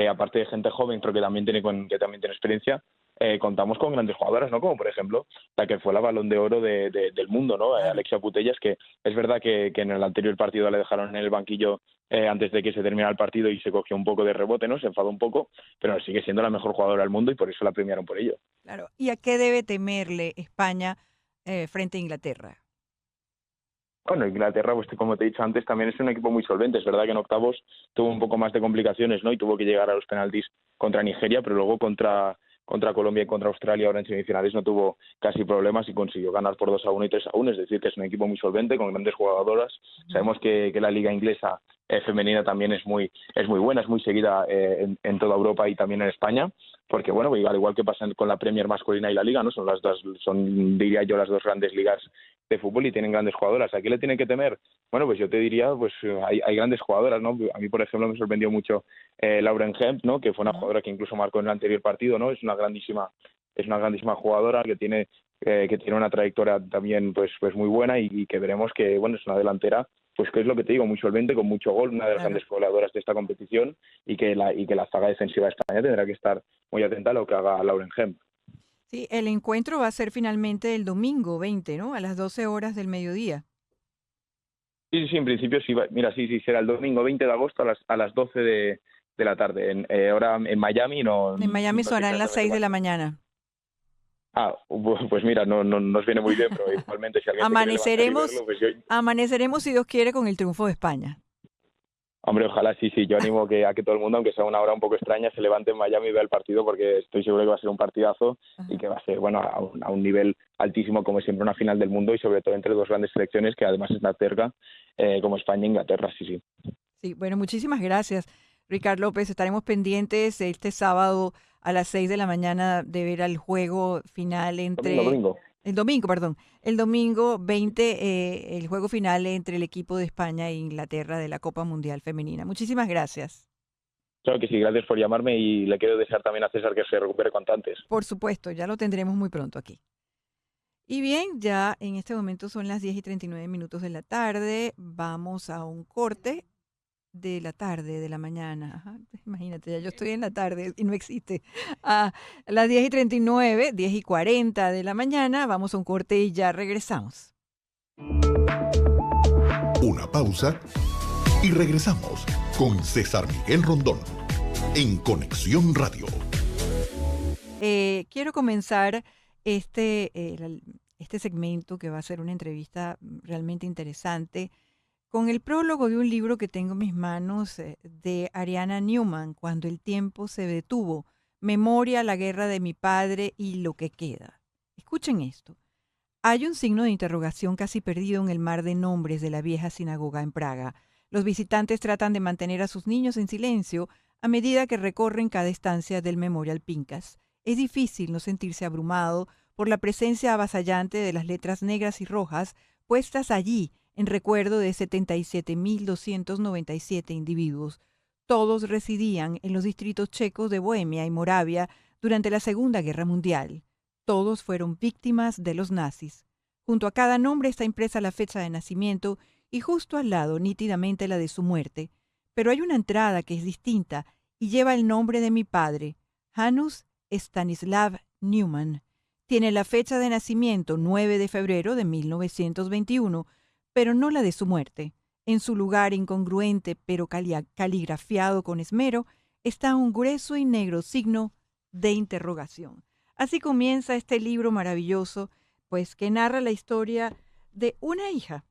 aparte de gente joven, pero que también tiene experiencia, contamos con grandes jugadoras, ¿no? Como por ejemplo la que fue la Balón de Oro del mundo, ¿no? Alexia Putellas, que es verdad que en el anterior partido le dejaron en el banquillo antes de que se terminara el partido y se cogió un poco de rebote, ¿no? Se enfadó un poco, pero sigue siendo la mejor jugadora del mundo y por eso la premiaron por ello. Claro. ¿Y a qué debe temerle España frente a Inglaterra? Bueno, Inglaterra, pues como te he dicho antes, también es un equipo muy solvente. Es verdad que en octavos tuvo un poco más de complicaciones, ¿no? Y tuvo que llegar a los penaltis contra Nigeria, pero luego contra Colombia y contra Australia ahora en semifinales no tuvo casi problemas y consiguió ganar por 2-1 y 3-1, es decir, que es un equipo muy solvente, con grandes jugadoras. Sabemos que la liga inglesa femenina también es muy buena, es muy seguida en toda Europa y también en España, porque bueno, al igual que pasa con la Premier masculina y la Liga, ¿no? Son diría yo las dos grandes ligas de fútbol y tienen grandes jugadoras. ¿A qué le tienen que temer? Bueno, pues yo te diría, pues hay grandes jugadoras, ¿no? A mí, por ejemplo, me sorprendió mucho Lauren Hemp, ¿no? Que fue una jugadora que incluso marcó en el anterior partido, ¿no? Es una grandísima jugadora que tiene una trayectoria también pues muy buena y que veremos que, bueno, es una delantera, pues que es lo que te digo, muy solvente, con mucho gol, una de las grandes goleadoras de esta competición y que la zaga defensiva de España tendrá que estar muy atenta a lo que haga Lauren Hemp. Sí, el encuentro va a ser finalmente el domingo 20, ¿no? A las 12 horas del mediodía. Sí, en principio sí, mira, sí, será el domingo 20 de agosto a las 12 de la tarde. Ahora en Miami no... En Miami sonarán las 6 de la mañana. Pues mira, no nos viene muy bien, pero igualmente si alguien amaneceremos, quiere verlo, pues amaneceremos, si Dios quiere, con el triunfo de España. Hombre, ojalá sí, yo animo a que todo el mundo, aunque sea una hora un poco extraña, se levante en Miami y vea el partido porque estoy seguro que va a ser un partidazo. Ajá. Y que va a ser, bueno, a un nivel altísimo, como siempre, una final del mundo y sobre todo entre dos grandes selecciones que además están cerca, como España e Inglaterra, sí. Sí, bueno, muchísimas gracias, Ricard López. Estaremos pendientes este sábado a las 6 de la mañana de ver al juego final entre... El domingo 20, el juego final entre el equipo de España e Inglaterra de la Copa Mundial Femenina. Muchísimas gracias. Claro que sí, gracias por llamarme y le quiero desear también a César que se recupere cuanto antes. Por supuesto, ya lo tendremos muy pronto aquí. Y bien, ya en este momento son las 10:39 de la tarde. Vamos a un corte de la tarde, de la mañana. Ajá, imagínate, ya yo estoy en la tarde y no existe. A las 10:39, 10:40 de la mañana, vamos a un corte y ya regresamos. Una pausa y regresamos con César Miguel Rondón en Conexión Radio. Quiero comenzar este segmento que va a ser una entrevista realmente interesante con el prólogo de un libro que tengo en mis manos de Ariana Newman, Cuando el tiempo se detuvo, Memoria, la guerra de mi padre y lo que queda. Escuchen esto. Hay un signo de interrogación casi perdido en el mar de nombres de la vieja sinagoga en Praga. Los visitantes tratan de mantener a sus niños en silencio a medida que recorren cada estancia del Memorial Pinkas. Es difícil no sentirse abrumado por la presencia avasallante de las letras negras y rojas puestas allí en recuerdo de 77.297 individuos. Todos residían en los distritos checos de Bohemia y Moravia durante la Segunda Guerra Mundial. Todos fueron víctimas de los nazis. Junto a cada nombre está impresa la fecha de nacimiento y justo al lado nítidamente la de su muerte. Pero hay una entrada que es distinta y lleva el nombre de mi padre, Hanus Stanislav Newman. Tiene la fecha de nacimiento 9 de febrero de 1921, pero no la de su muerte. En su lugar incongruente pero caligrafiado con esmero está un grueso y negro signo de interrogación. Así comienza este libro maravilloso, pues que narra la historia de una hija,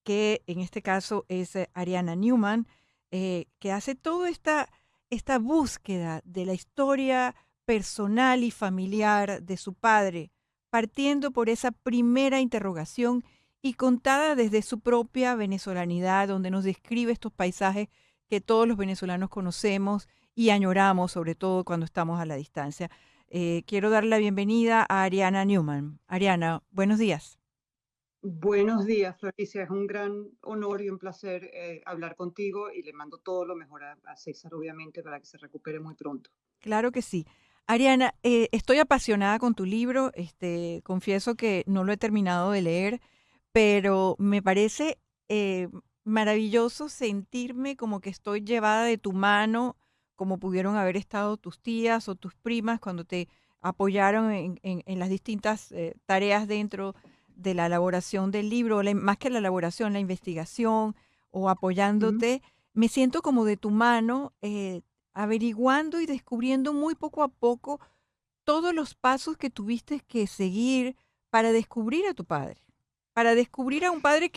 que en este caso es Ariana Newman, que hace toda esta búsqueda de la historia personal y familiar de su padre, partiendo por esa primera interrogación y contada desde su propia venezolanidad, donde nos describe estos paisajes que todos los venezolanos conocemos y añoramos, sobre todo cuando estamos a la distancia. Quiero dar la bienvenida a Ariana Newman. Ariana, buenos días. Buenos días, Floricia. Es un gran honor y un placer hablar contigo y le mando todo lo mejor a César, obviamente, para que se recupere muy pronto. Claro que sí. Ariana, estoy apasionada con tu libro. Confieso que no lo he terminado de leer, pero me parece maravilloso sentirme como que estoy llevada de tu mano, como pudieron haber estado tus tías o tus primas cuando te apoyaron en las distintas tareas dentro de la elaboración del libro, más que la elaboración, la investigación o apoyándote. Me siento como de tu mano, averiguando y descubriendo muy poco a poco todos los pasos que tuviste que seguir para descubrir a tu padre, para descubrir a un padre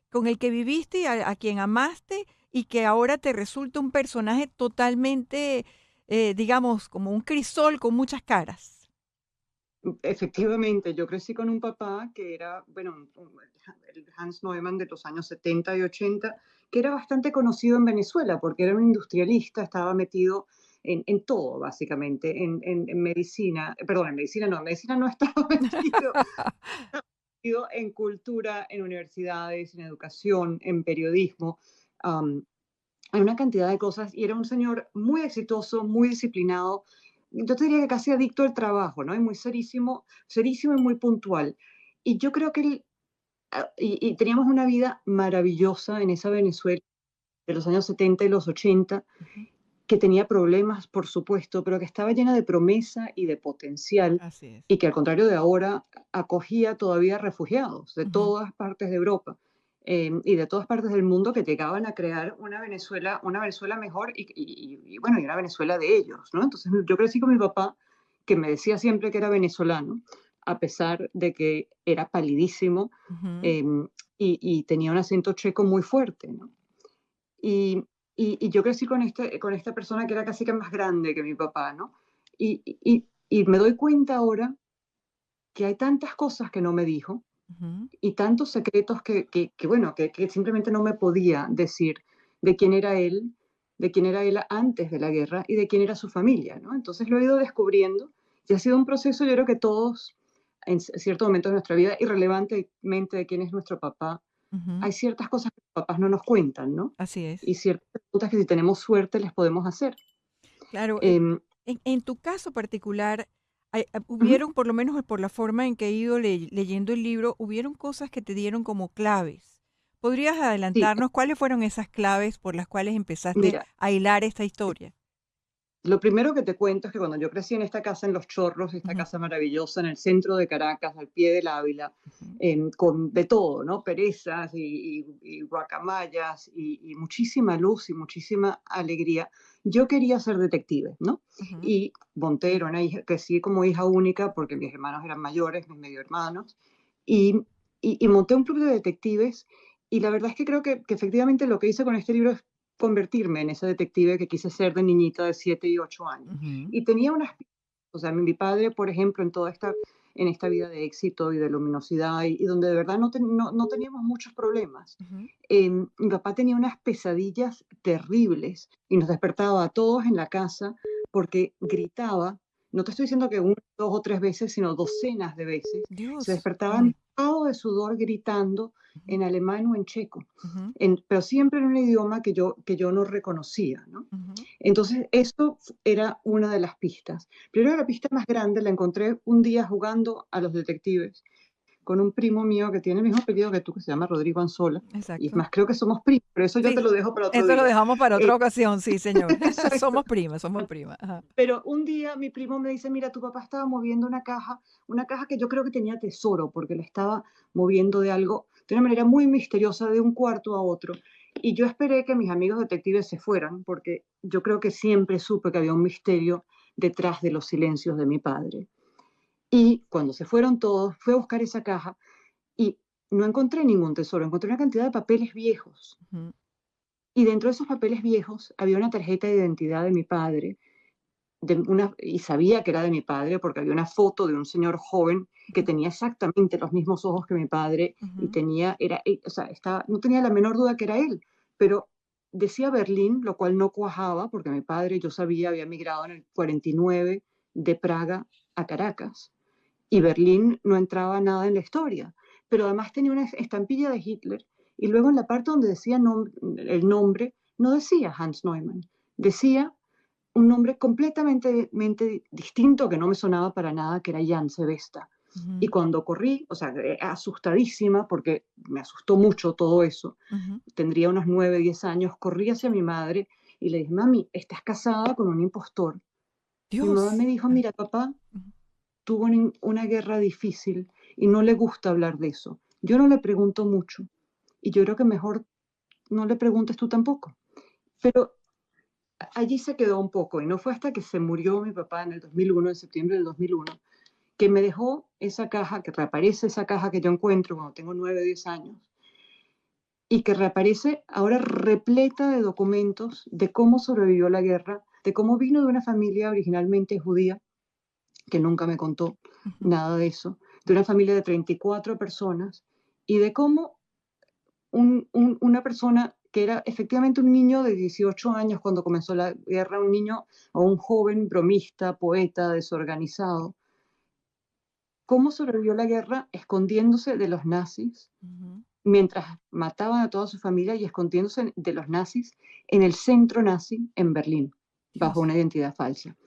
con el que viviste y a quien amaste y que ahora te resulta un personaje totalmente, digamos, como un crisol con muchas caras. Efectivamente, yo crecí con un papá que era, bueno, el Hans Neumann de los años 70 y 80, que era bastante conocido en Venezuela porque era un industrialista, estaba metido en todo, básicamente, en medicina, perdón, en medicina no estaba metido en cultura, en universidades, en educación, en periodismo, en una cantidad de cosas, y era un señor muy exitoso, muy disciplinado. Yo te diría que casi adicto al trabajo, ¿no? Y muy serísimo, serísimo y muy puntual. Y yo creo que él, y teníamos una vida maravillosa en esa Venezuela de los años 70 y los 80, que tenía problemas, por supuesto, pero que estaba llena de promesa y de potencial, y que al contrario de ahora acogía todavía refugiados de todas partes de Europa y de todas partes del mundo que llegaban a crear una Venezuela mejor y bueno, y una Venezuela de ellos, ¿no? Entonces yo crecí con mi papá, que me decía siempre que era venezolano, a pesar de que era palidísimo y tenía un acento checo muy fuerte, ¿no? Y yo crecí con esta persona que era casi que más grande que mi papá, ¿no? Y me doy cuenta ahora que hay tantas cosas que no me dijo y tantos secretos bueno, que simplemente no me podía decir de quién era él antes de la guerra y de quién era su familia, ¿no? Entonces lo he ido descubriendo y ha sido un proceso, yo creo que todos, en cierto momento de nuestra vida, irrelevantemente de quién es nuestro papá, hay ciertas cosas que los papás no nos cuentan, ¿no? Así es. Y ciertas preguntas que si tenemos suerte les podemos hacer. Claro, en tu caso particular, hubieron, por lo menos por la forma en que he ido leyendo el libro, hubieron cosas que te dieron como claves. ¿Podrías adelantarnos cuáles fueron esas claves por las cuales empezaste a hilar esta historia? Lo primero que te cuento es que cuando yo crecí en esta casa en Los Chorros, esta casa maravillosa en el centro de Caracas, al pie del Ávila, con de todo, ¿no? Perezas y guacamayas y muchísima luz y muchísima alegría, yo quería ser detective, ¿no? Y Montero, crecí como hija única porque mis hermanos eran mayores, mis medio hermanos, y monté un club de detectives y la verdad es que creo que efectivamente lo que hice con este libro es convertirme en esa detective que quise ser de niñita de 7 y 8 años. Y tenía unas, o sea, mi padre, por ejemplo, en esta vida de éxito y de luminosidad y donde de verdad no teníamos muchos problemas. Mi papá tenía unas pesadillas terribles y nos despertaba a todos en la casa porque gritaba. No te estoy diciendo que 1, 2 o 3 veces, sino docenas de veces. Se despertaba empapado de sudor gritando en alemán o en checo, pero siempre en un idioma que yo no reconocía, ¿no? Entonces, esto era una de las pistas. Primero, la pista más grande la encontré un día jugando a los detectives con un primo mío que tiene el mismo apellido que tú, que se llama Rodrigo Anzola. Exacto. Y es más, creo que somos primos, pero eso yo te lo dejo para otro Eso día. lo dejamos para otra ocasión, sí, señor. Exacto. Somos primas. Ajá. Pero un día mi primo me dice, mira, tu papá estaba moviendo una caja que yo creo que tenía tesoro, porque la estaba moviendo de algo, de una manera muy misteriosa, de un cuarto a otro. Y yo esperé que mis amigos detectives se fueran, porque yo creo que siempre supe que había un misterio detrás de los silencios de mi padre. Y cuando se fueron todos, fui a buscar esa caja y no encontré ningún tesoro, encontré una cantidad de papeles viejos. Ujú. Y dentro de esos papeles viejos había una tarjeta de identidad de mi padre, y sabía que era de mi padre porque había una foto de un señor joven que tenía exactamente los mismos ojos que mi padre y no tenía la menor duda que era él, pero decía Berlín, lo cual no cuajaba porque mi padre, yo sabía, había migrado en el 49 de Praga a Caracas y Berlín no entraba nada en la historia, pero además tenía una estampilla de Hitler y luego en la parte donde decía el nombre, no decía Hans Neumann, decía un nombre completamente distinto que no me sonaba para nada, que era Jan Sebesta. Ujú. Y cuando corrí, o sea, asustadísima, porque me asustó mucho todo eso, Ujú. tendría unos 9, 10 años, corrí hacia mi madre y le dije, mami, estás casada con un impostor. Mi mamá me Dios. dijo, mira, papá tuvo una guerra difícil y no le gusta hablar de eso. Yo no le pregunto mucho y yo creo que mejor no le preguntes tú tampoco. Pero allí se quedó un poco y no fue hasta que se murió mi papá en el 2001, en septiembre del 2001, que me dejó esa caja, que reaparece esa caja que yo encuentro cuando tengo 9 o 10 años y que reaparece ahora repleta de documentos de cómo sobrevivió la guerra, de cómo vino de una familia originalmente judía, que nunca me contó nada de eso, de una familia de 34 personas y de cómo una persona que era efectivamente un niño de 18 años cuando comenzó la guerra, un niño o un joven bromista, poeta, desorganizado, cómo sobrevivió la guerra escondiéndose de los nazis, mientras mataban a toda su familia y escondiéndose de los nazis en el centro nazi en Berlín, bajo una identidad falsa.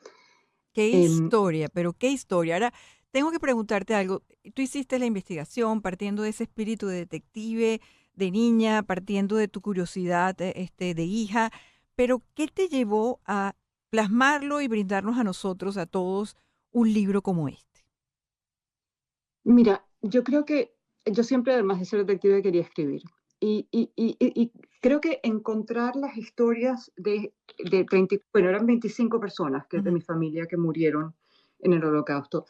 Qué historia, pero qué historia. Ahora, tengo que preguntarte algo. Tú hiciste la investigación partiendo de ese espíritu de detective, de niña, partiendo de tu curiosidad de hija, pero ¿qué te llevó a plasmarlo y brindarnos a nosotros, a todos, un libro como este? Mira, yo creo que yo siempre, además de ser detective, quería escribir. Y creo que encontrar las historias de 30, bueno, eran 25 personas que de mi familia que murieron en el Holocausto.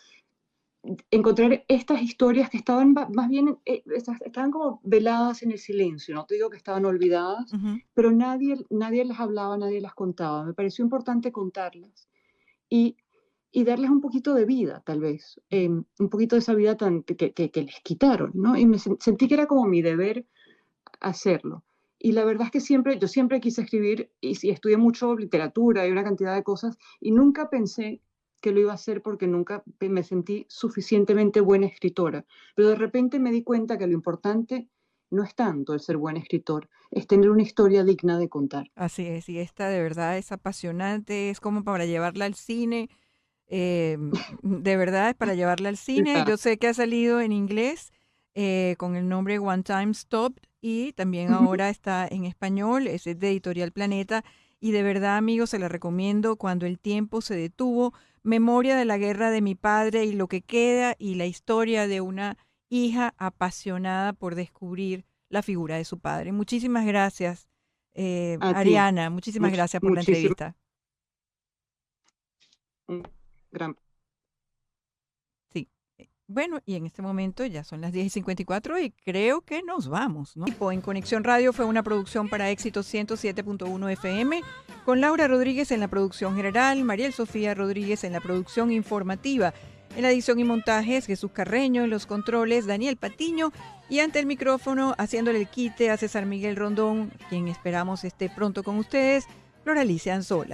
Encontrar estas historias que estaban más bien, estaban como veladas en el silencio, no te digo que estaban olvidadas, pero nadie las hablaba, nadie las contaba. Me pareció importante contarlas y darles un poquito de vida, tal vez, un poquito de esa vida que les quitaron, ¿no? Y me sentí que era como mi deber hacerlo. Y la verdad es que yo siempre quise escribir y estudié mucho literatura y una cantidad de cosas y nunca pensé que lo iba a hacer porque nunca me sentí suficientemente buena escritora. Pero de repente me di cuenta que lo importante no es tanto el ser buen escritor, es tener una historia digna de contar. Así es, y esta de verdad es apasionante, es como para llevarla al cine, de verdad es para llevarla al cine. Yo sé que ha salido en inglés con el nombre One Time Stop y también ahora está en español, es de Editorial Planeta y de verdad, amigos, se la recomiendo. Cuando el tiempo se detuvo, memoria de la guerra de mi padre y lo que queda y la historia de una hija apasionada por descubrir la figura de su padre. Muchísimas gracias, Ariana, muchísimas gracias por la entrevista. Sí. Bueno, y en este momento ya son las 10:54 y creo que nos vamos, ¿no? En Conexión Radio fue una producción para Éxito 107.1 FM, con Laura Rodríguez en la producción general, Mariel Sofía Rodríguez en la producción informativa, en la edición y montajes, Jesús Carreño, en los controles, Daniel Patiño, y ante el micrófono, haciéndole el quite a César Miguel Rondón, quien esperamos esté pronto con ustedes, Flora Alicia Anzola.